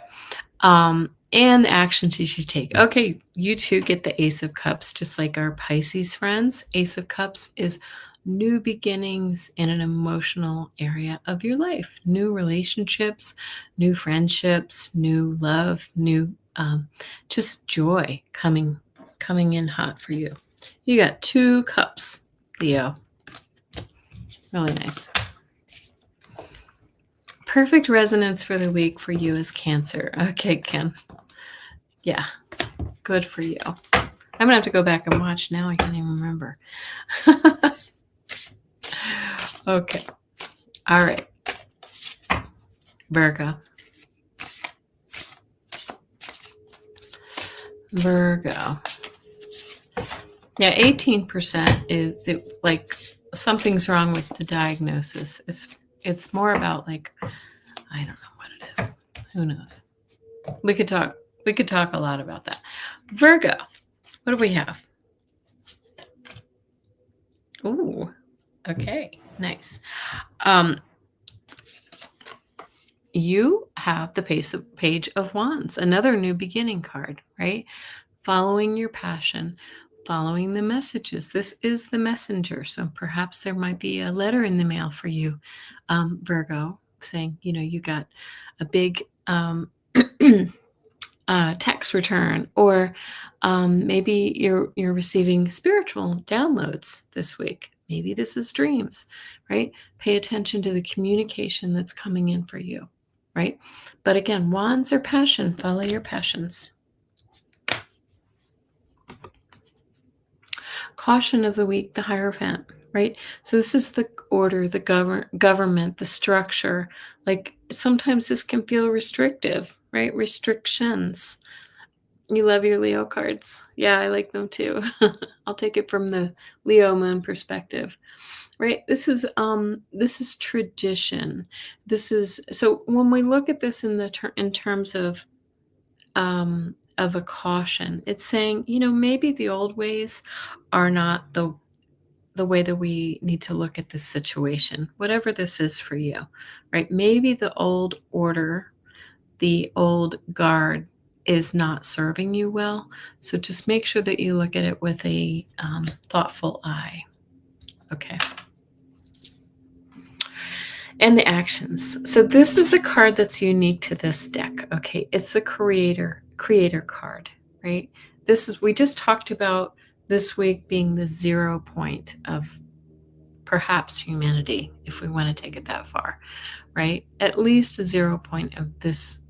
And the actions you should take. Okay, you two get the Ace of Cups, just like our Pisces friends. Ace of Cups is new beginnings in an emotional area of your life. New relationships, new friendships, new love, new just joy coming in hot for you. You got 2 cups, Leo. Really nice. Perfect resonance for the week for you is Cancer. Okay, Ken. Yeah, good for you. I'm going to have to go back and watch now. I can't even remember. Okay. All right. Virgo. Yeah, 18% is like something's wrong with the diagnosis. It's more about like, I don't know what it is. Who knows? We could talk a lot about that. Virgo, what do we have? Ooh, Okay, nice. Um, you have the Page of Wands, another new beginning card, right? Following your passion, following the messages. This is the messenger. So perhaps there might be a letter in the mail for you, Virgo, saying, you got a big tax return, or maybe you're receiving spiritual downloads this week. Maybe this is dreams, right? Pay attention to the communication that's coming in for you, right? But again, wands are passion. Follow your passions. Caution of the week, the Hierophant, right? So this is the order, the government, the structure. Like sometimes this can feel restrictive, right? Restrictions. You love your Leo cards. Yeah, I like them too. I'll take it from the Leo moon perspective. Right? This is tradition. This is so when we look at this in terms of a caution, it's saying, maybe the old ways are not the way that we need to look at this situation, whatever this is for you, right? Maybe the old order, the old guard is not serving you well. So just make sure that you look at it with a thoughtful eye. Okay. And the actions. So this is a card that's unique to this deck. Okay. It's a creator card, right? We just talked about this week being the 0 point of perhaps humanity, if we want to take it that far, right? At least a 0 point of this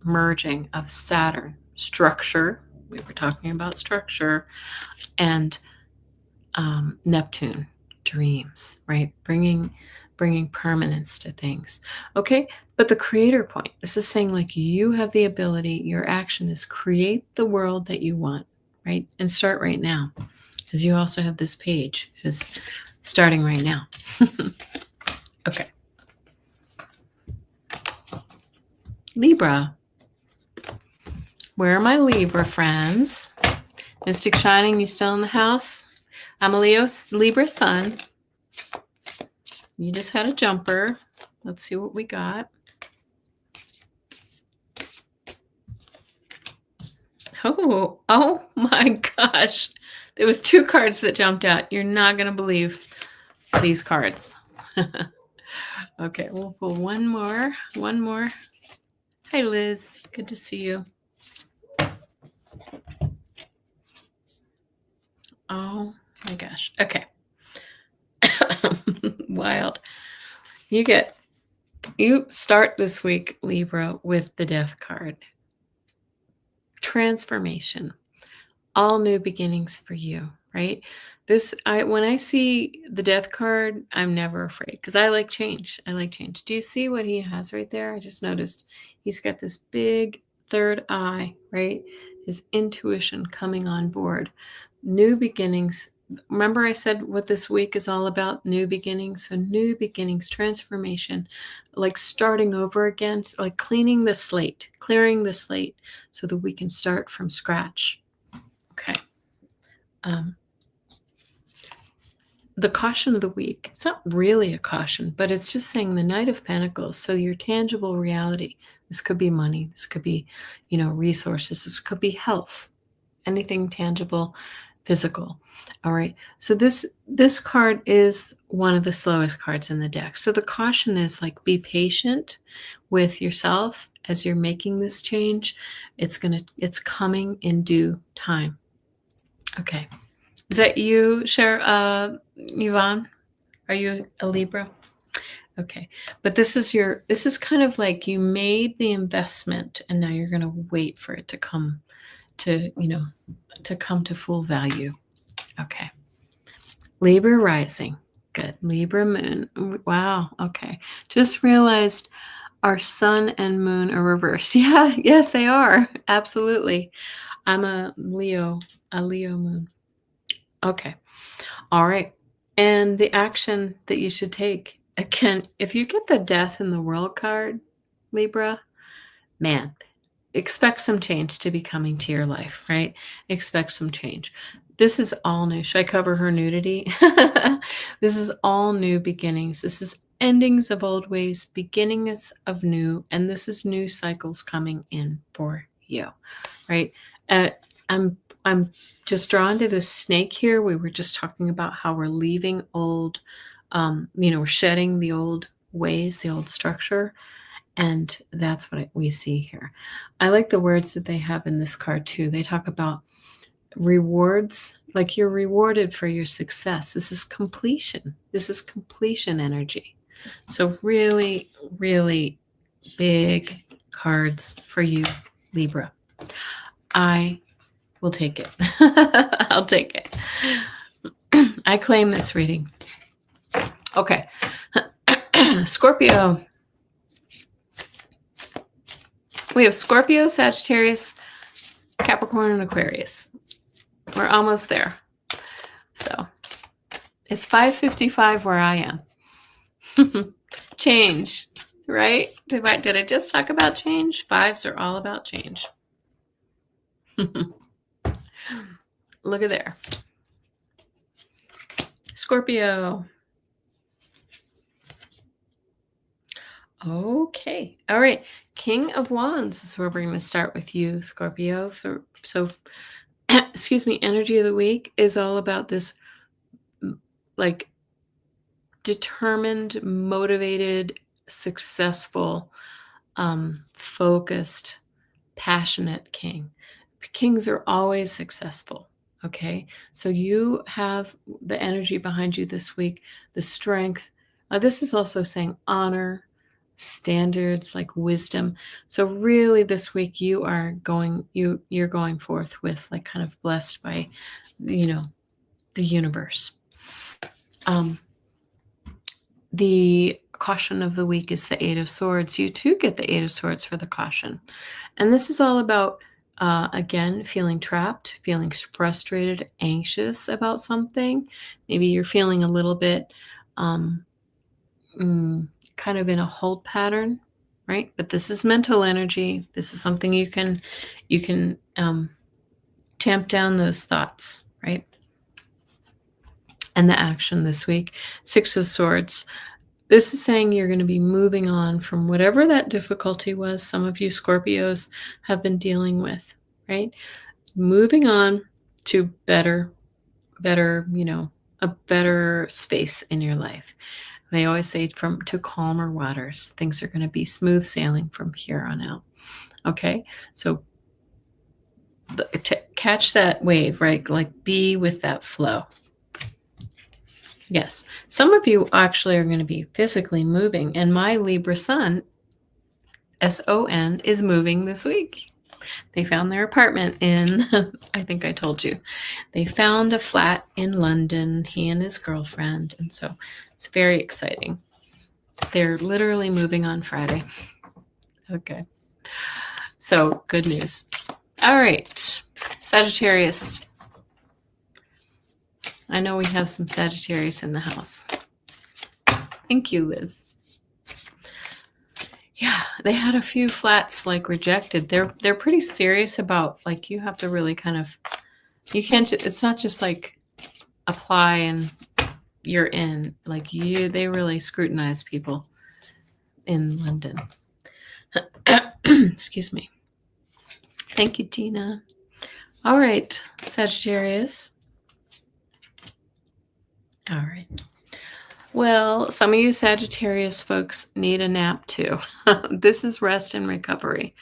merging of Saturn, structure. We were talking about structure, and Neptune, dreams, right? Bringing permanence to things. Okay, but the creator point, this is saying like you have the ability, your action is create the world that you want, right? And start right now, because you also have this page is starting right now. Okay. Libra. Where are my Libra friends? Mystic Shining, you still in the house? I'm a Libra sun. You just had a jumper. Let's see what we got. Oh my gosh. There was 2 cards that jumped out. You're not going to believe these cards. Okay, we'll pull one more. Hi, Liz. Good to see you. Oh my gosh. Okay. Wild. You start this week, Libra, with the Death card. Transformation. All new beginnings for you, right? When I see the Death card, I'm never afraid because I like change. Do you see what he has right there? I just noticed he's got this big third eye, right? His intuition coming on board. New beginnings. Remember I said what this week is all about? New beginnings. So new beginnings, transformation, like starting over again, like clearing the slate so that we can start from scratch. Okay. The caution of the week, it's not really a caution, but it's just saying the Knight of Pentacles. So your tangible reality, this could be money, this could be, resources, this could be health, anything tangible, physical. All right. So this card is one of the slowest cards in the deck. So the caution is like, be patient with yourself as you're making this change. It's coming in due time. Okay. Is that you, Yvonne? Are you a Libra? Okay. But this is kind of like you made the investment and now you're going to wait for it to come to full value. Okay. Libra rising. Good. Libra moon. Wow. Okay. Just realized our sun and moon are reversed. Yeah. Yes, they are. Absolutely. I'm a Leo moon. Okay. All right. And the action that you should take, again, if you get the Death in the World card, Libra, man, expect some change to be coming to your life, right? Expect some change. This is all new. Should I cover her nudity? This is all new beginnings. This is endings of old ways, beginnings of new, and this is new cycles coming in for you, right? Uh, I'm just drawn to this snake here. We were just talking about how we're leaving old, we're shedding the old ways, the old structure, and that's what we see here. I like the words that they have in this card too. They talk about rewards, like you're rewarded for your success. This is completion. This is completion energy. So really, really big cards for you, Libra. I will take it. I'll take it. I claim this reading. Okay. Scorpio. We have Scorpio, Sagittarius, Capricorn, and Aquarius. We're almost there. So it's 5:55 where I am. Change, right? Did I just talk about change? Fives are all about change. Look at there. Scorpio. Okay. All right. King of Wands is where we're going to start with you, Scorpio. So, excuse me, energy of the week is all about this like determined, motivated, successful, focused, passionate king. Kings are always successful. Okay. So you have the energy behind you this week, the strength. This is also saying honor, standards, like wisdom. So really this week you are you're going forth with like kind of blessed by, the universe. The caution of the week is the Eight of Swords. You too get the Eight of Swords for the caution. And this is all about, again, feeling trapped, feeling frustrated, anxious about something. Maybe you're feeling a little bit kind of in a hold pattern, right? But this is mental energy. This is something you can tamp down those thoughts, right? And the action this week, Six of Swords. This is saying you're going to be moving on from whatever that difficulty was some of you Scorpios have been dealing with, right? Moving on to better, a better space in your life. They always say to calmer waters. Things are going to be smooth sailing from here on out. Okay, so catch that wave, right? Like be with that flow. Yes, some of you actually are going to be physically moving, and my Libra Sun, SON, is moving this week. They found their apartment in, I think I told you, they found a flat in London, he and his girlfriend, and so it's very exciting. They're literally moving on Friday. Okay, so good news. All right, Sagittarius. I know we have some Sagittarius in the house. Thank you, Liz. Yeah, they had a few flats like rejected. They're pretty serious about, like, you have to really kind of, you can't, it's not just like apply and you're in. Like they really scrutinize people in London. Excuse me. Thank you, Gina. All right, Sagittarius. All right. Well, some of you Sagittarius folks need a nap too. This is rest and recovery.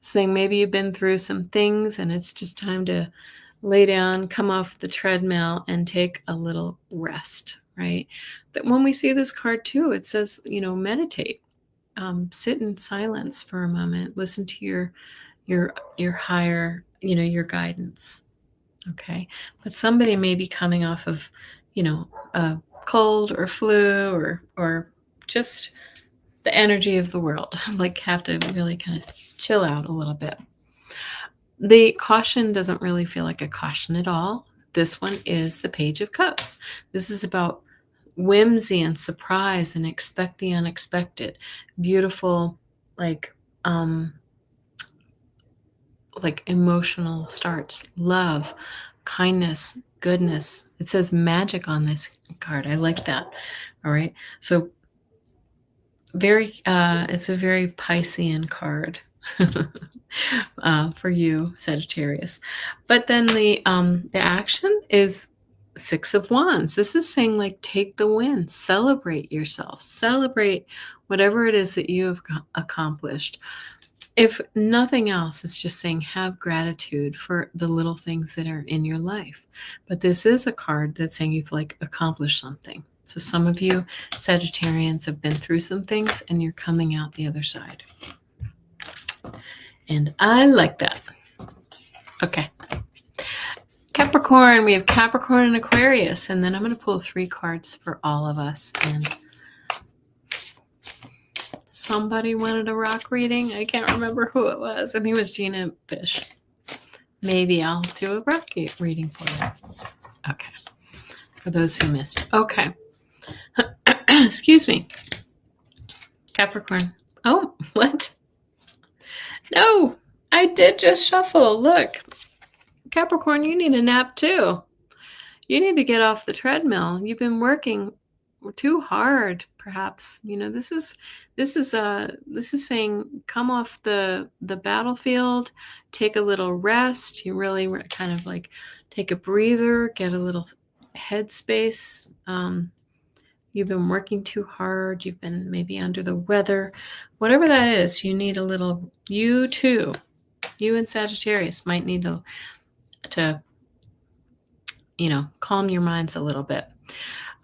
Saying maybe you've been through some things and it's just time to lay down, come off the treadmill and take a little rest, right? But when we see this card too, it says, meditate, sit in silence for a moment, listen to your higher, your guidance. Okay. But somebody may be coming off of, a cold or flu or just the energy of the world, like have to really kind of chill out a little bit. The caution doesn't really feel like a caution at all. This one is the Page of Cups. This is about whimsy and surprise and expect the unexpected. Beautiful, like emotional starts, love, kindness, goodness. It says magic on this card. I like that. All right. So it's a very Piscean card for you, Sagittarius. But then the action is Six of Wands. This is saying, like, take the win, celebrate yourself, celebrate whatever it is that you have accomplished. If nothing else, it's just saying have gratitude for the little things that are in your life. But this is a card that's saying you've like accomplished something. So some of you Sagittarians have been through some things and you're coming out the other side. And I like that. Okay. Capricorn, we have Capricorn and Aquarius. And then I'm going to pull 3 cards for all of us. And somebody wanted a rock reading. I can't remember who it was. I think it was Gina Fish. Maybe I'll do a rock reading for you. Okay. For those who missed. Okay. Excuse me. Capricorn. Oh, what? No, I did just shuffle. Look. Capricorn, you need a nap too. You need to get off the treadmill. You've been working too hard, perhaps. You know, this is saying come off the battlefield, take a little rest. You really kind of like take a breather, get a little headspace. You've been working too hard. You've been maybe under the weather. Whatever that is, you need a little, you too. You and Sagittarius might need to calm your minds a little bit.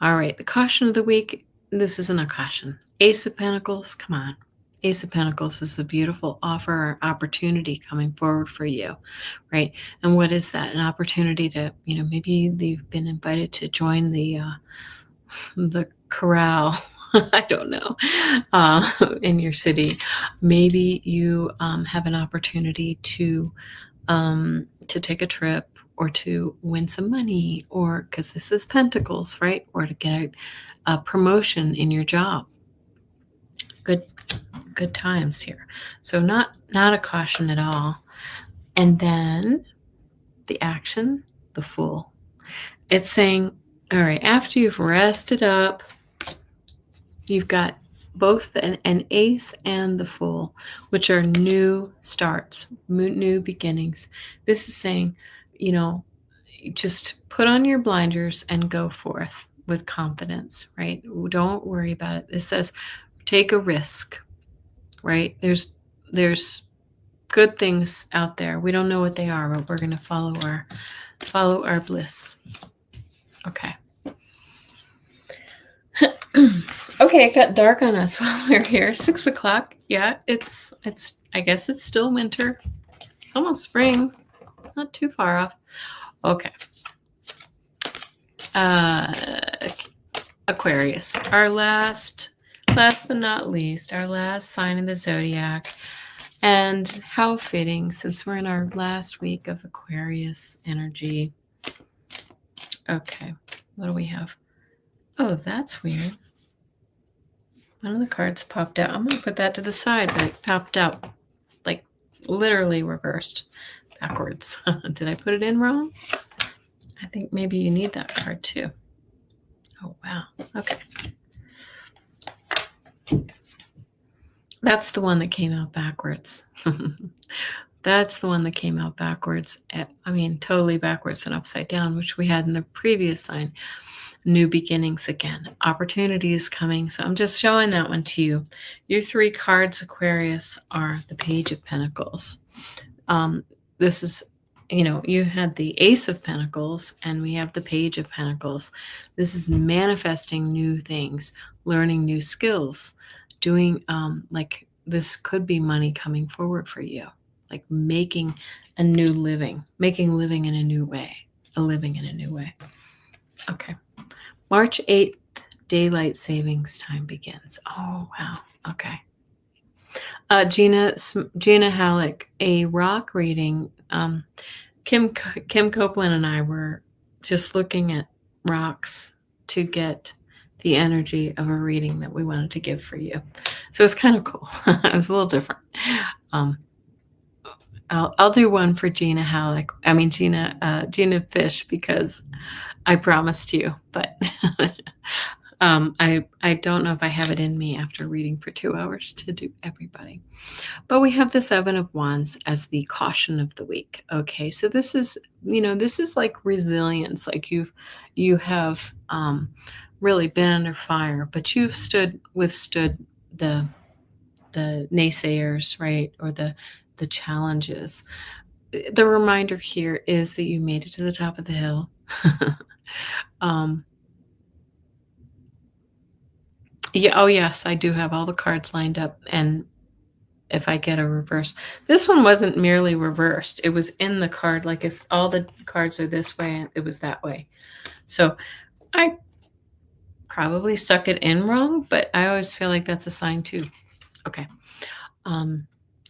All right, the caution of the week. This isn't a caution. Ace of Pentacles, come on. Ace of Pentacles is a beautiful offer or opportunity coming forward for you, right? And what is that? An opportunity to, maybe you've been invited to join the corral. I don't know, in your city. Maybe you have an opportunity to take a trip or to win some money, or because this is Pentacles, right? Or to get a promotion in your job. Good times here. So not a caution at all. And then the action, the Fool. It's saying, all right, after you've rested up, you've got both an Ace and the Fool, which are new starts, new beginnings. This is saying, just put on your blinders and go forth with confidence, right? Don't worry about it. This says take a risk, right? There's good things out there. We don't know what they are, but we're going to follow our bliss. Okay. Okay, it got dark on us while we're here. 6 o'clock. Yeah, it's I guess it's still winter. Almost spring. Not too far off. Okay. Aquarius. Our last but not least, our last sign in the zodiac. And how fitting, since we're in our last week of Aquarius energy. Okay, what do we have? Oh, that's weird. One of the cards popped out. I'm going to put that to the side, but it popped out like literally reversed backwards. Did I put it in wrong? I think maybe you need that card too. Oh, wow. Okay. That's the one that came out backwards. That's the one that came out backwards. I mean, totally backwards and upside down, which we had in the previous sign. New beginnings again. Opportunity is coming. So I'm just showing that one to you. Your 3 cards, Aquarius, are the Page of Pentacles. This is, you had the Ace of Pentacles and we have the Page of Pentacles. This is manifesting new things, learning new skills, doing like this could be money coming forward for you, like making a new living, making living in a new way, a living in a new way. Okay. March 8th, daylight savings time begins. Oh, wow. Okay. Gina Halleck, a rock reading. Kim Copeland and I were just looking at rocks to get the energy of a reading that we wanted to give for you. So it's kind of cool. It was a little different. I'll do one for Gina Halleck. I mean Gina Fish, because I promised you, but I don't know if I have it in me after reading for 2 hours to do everybody. But we have the Seven of Wands as the caution of the week. Okay, so this is, this is like resilience. Like you have really been under fire, but you've withstood the naysayers, right, or the challenges. The reminder here is that you made it to the top of the hill. Yeah. Oh, yes, I do have all the cards lined up, and if I get a reverse, this one wasn't merely reversed. It was in the card. Like if all the cards are this way, it was that way. So I probably stuck it in wrong, but I always feel like that's a sign too. Okay.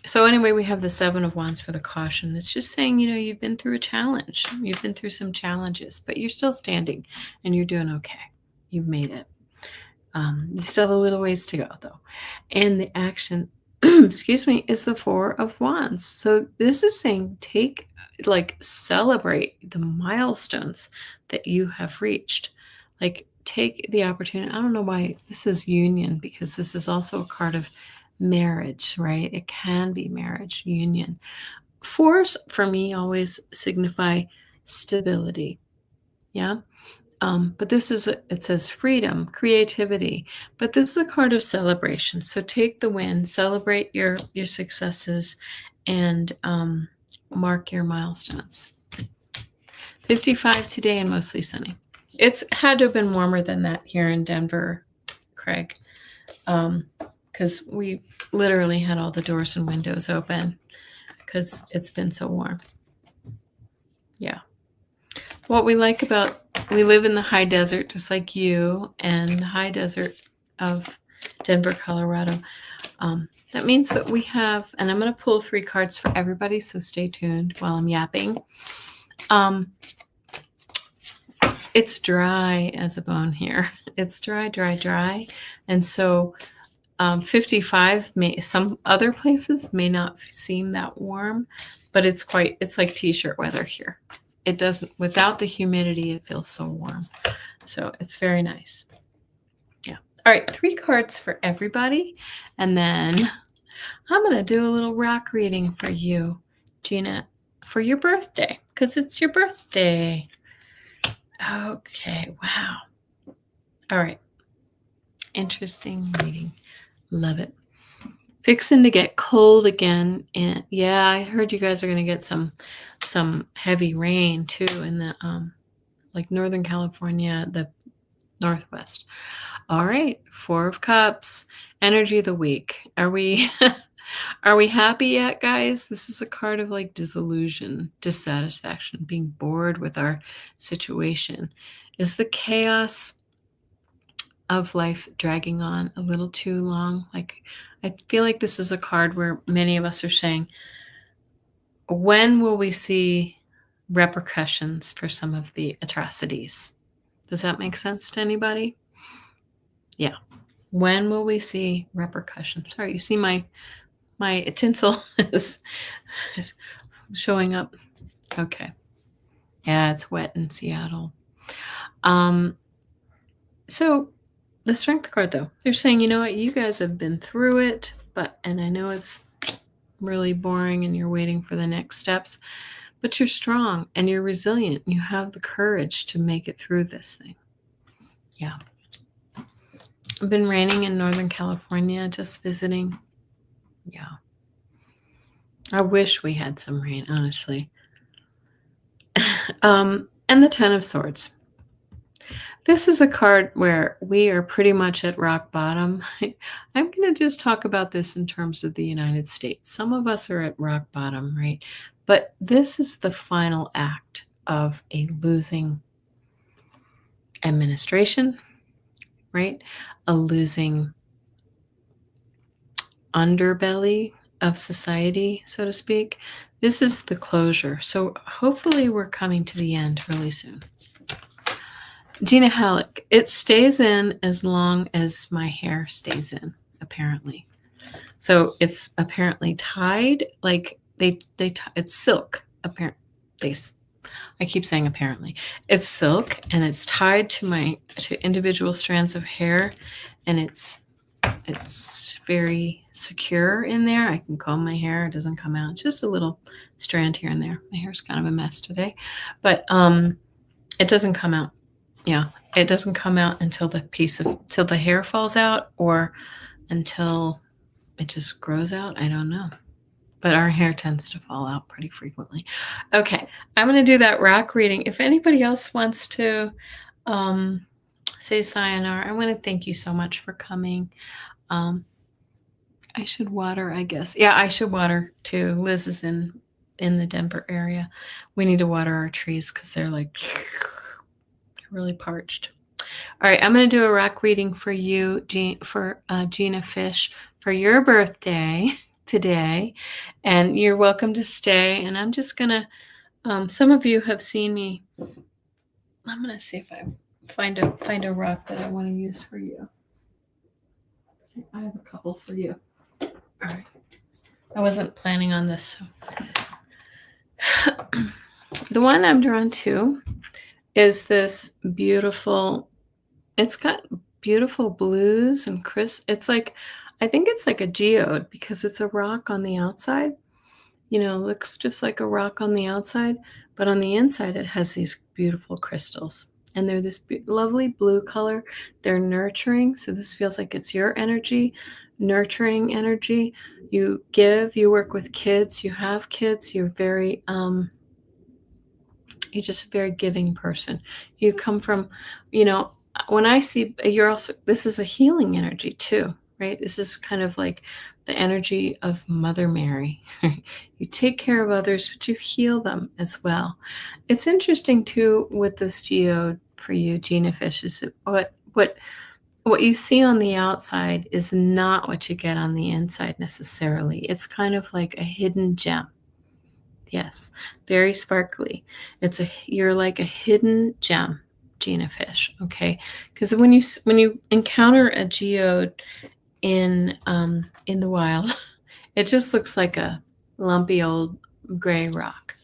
So anyway, we have the Seven of Wands for the caution. It's just saying, you've been through a challenge. You've been through some challenges, but you're still standing and you're doing okay. You've made it. You still have a little ways to go though. And the action, excuse me, is the Four of Wands. So this is saying celebrate the milestones that you have reached. Like take the opportunity. I don't know why this is union, because this is also a card of marriage, right? It can be marriage, union. Fours for me always signify stability. Yeah. But this is, it says freedom, creativity, but this is a card of celebration. So take the win, celebrate your successes, and mark your milestones. 55 today and mostly sunny. It's had to have been warmer than that here in Denver, Craig, because we literally had all the doors and windows open because it's been so warm. Yeah. What we like about, we live in the high desert, just like you, and the high desert of Denver, Colorado. That means that we have, and I'm going to pull 3 cards for everybody, so stay tuned while I'm yapping. It's dry as a bone here. It's dry. And so 55 some other places may not seem that warm, but it's like t-shirt weather here. It doesn't, without the humidity, it feels so warm. So it's very nice. Yeah. All right. 3 cards for everybody. And then I'm going to do a little rock reading for you, Gina, for your birthday, because it's your birthday. Okay. Wow. All right. Interesting reading. Love it. Fixing to get cold again. And yeah, I heard you guys are going to get some heavy rain too in the like Northern California, the Northwest. All right, 4 of Cups, energy of the week. Are we happy yet, guys? This is a card of like disillusion, dissatisfaction, being bored with our situation. Is the chaos of life dragging on a little too long? Like, I feel like this is a card where many of us are saying, when will we see repercussions for some of the atrocities? Does that make sense to anybody? Yeah. When will we see repercussions? Sorry, you see my tinsel is showing up. Okay. Yeah, it's wet in Seattle. So the Strength card, though, they're saying, you know what, you guys have been through it, and I know it's really boring and you're waiting for the next steps, but you're strong and you're resilient. You have the courage to make it through this thing. Yeah. It's been raining in Northern California, just visiting. Yeah. I wish we had some rain, honestly. And the Ten of Swords. This is a card where we are pretty much at rock bottom. I'm going to just talk about this in terms of the United States. Some of us are at rock bottom, right? But this is the final act of a losing administration, right? A losing underbelly of society, so to speak. This is the closure. So hopefully we're coming to the end really soon. Gina Halleck, it stays in as long as my hair stays in, apparently. So it's apparently tied, like it's silk. Apparently, I keep saying apparently. It's silk, and it's tied to individual strands of hair, and it's very secure in there. I can comb my hair; it doesn't come out. Just a little strand here and there. My hair's kind of a mess today, but it doesn't come out. Yeah, it doesn't come out until till the hair falls out, or until it just grows out. I don't know. But our hair tends to fall out pretty frequently. Okay, I'm going to do that rock reading. If anybody else wants to say sayonara, I want to thank you so much for coming. I should water, I guess. Yeah, I should water too. Liz is in the Denver area. We need to water our trees because they're like really parched. All right, I'm going to do a rock reading for you, Gina Fish, for your birthday today, and you're welcome to stay. And I'm just gonna some of you have seen me. I'm gonna see if I find a rock that I want to use for you. I have a couple for you. All right, I wasn't planning on this, so the one I'm drawn to is this beautiful. It's got beautiful blues and crisp. It's like, I think it's like a geode because it's a rock on the outside. Looks just like a rock on the outside, but on the inside it has these beautiful crystals. And they're this lovely blue color. They're nurturing. So this feels like it's your energy, nurturing energy. You give, you work with kids, you have kids, you're you're just a very giving person. You come from, when I see, this is a healing energy too, right? This is kind of like the energy of Mother Mary. You take care of others, but you heal them as well. It's interesting too with this geode for you, Gina Fish, is what you see on the outside is not what you get on the inside necessarily. It's kind of like a hidden gem. Yes, very sparkly. You're like a hidden gem, Gina Fish. Okay, because when you encounter a geode in the wild, it just looks like a lumpy old gray rock.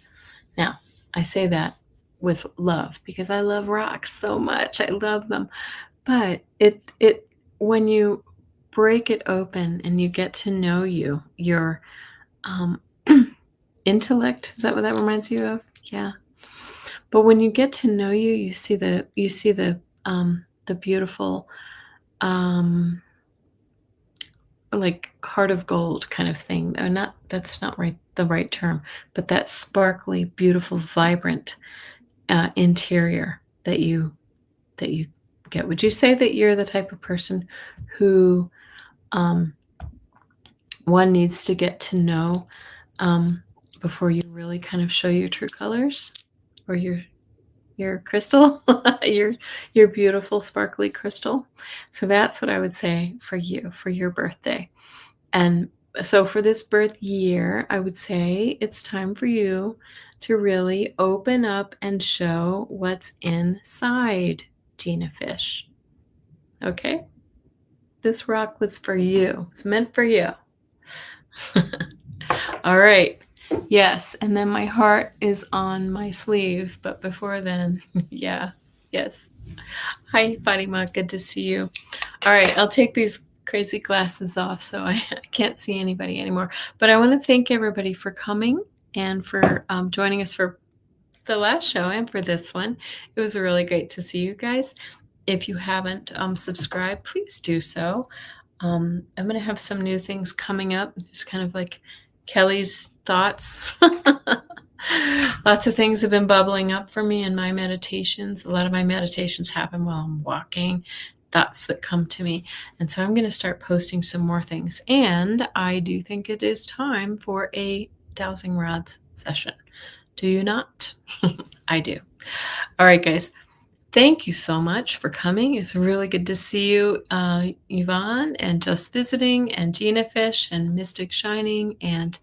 Now, I say that with love because I love rocks so much. I love them, but when you break it open and you get to know your intellect, is that what that reminds you of? Yeah. But when you get to know you see the beautiful like heart of gold kind of thing. That's not the right term, but that sparkly, beautiful, vibrant interior that you get. Would you say that you're the type of person who one needs to get to know before you really kind of show your true colors, or your crystal, your beautiful sparkly crystal? So that's what I would say for you for your birthday. And so for this birth year, I would say it's time for you to really open up and show what's inside, Gina Fish. Okay? This rock was for you. It's meant for you. All right. Yes. And then my heart is on my sleeve. But before then, yeah. Yes. Hi, Fatima. Good to see you. All right. I'll take these crazy glasses off so I can't see anybody anymore. But I want to thank everybody for coming and for joining us for the last show and for this one. It was really great to see you guys. If you haven't subscribed, please do so. I'm going to have some new things coming up, just kind of like Kelly's thoughts. Lots of things have been bubbling up for me in my meditations. A lot of my meditations happen while I'm walking, thoughts that come to me. And so I'm going to start posting some more things. And I do think it is time for a dowsing rods session. Do you not? I do. All right, guys. Thank you so much for coming. It's really good to see you, Yvonne, and Just Visiting, and Gina Fish, and Mystic Shining, and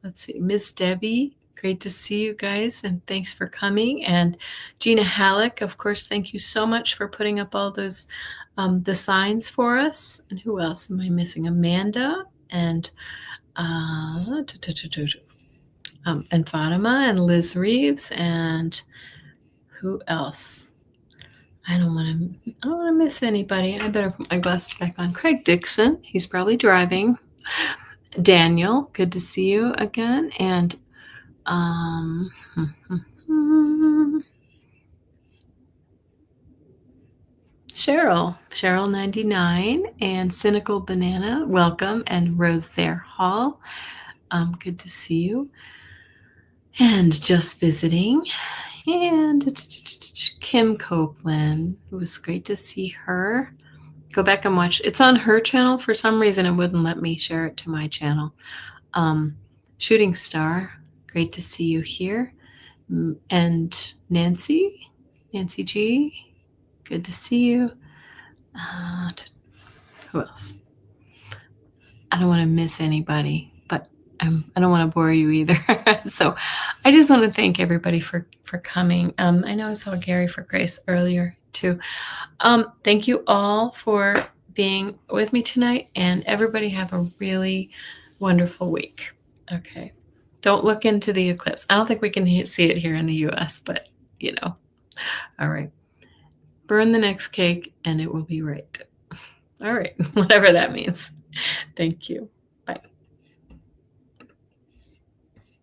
let's see, Miss Debbie. Great to see you guys, and thanks for coming. And Gina Halleck, of course, thank you so much for putting up all those the signs for us. And who else am I missing? Amanda and and Fatima and Liz Reeves and who else? I don't want to miss anybody. I better put my glasses back on. Craig Dixon, he's probably driving. Daniel, good to see you again. And Cheryl 99, and Cynical Banana, welcome, and Rosaire Hall, good to see you. And Just Visiting, and Kim Copeland, it was great to see her. Go back and watch. It's on her channel. For some reason, it wouldn't let me share it to my channel. Shooting Star, great to see you here. And Nancy G, good to see you. Who else? I don't want to miss anybody, but I don't want to bore you either. So I just want to thank everybody for coming. I know I saw Gary for Grace earlier too. Thank you all for being with me tonight, and everybody have a really wonderful week. Okay. Don't look into the eclipse. I don't think we can see it here in the US, but you know. All right. Burn the next cake and it will be right. All right. Whatever that means. Thank you.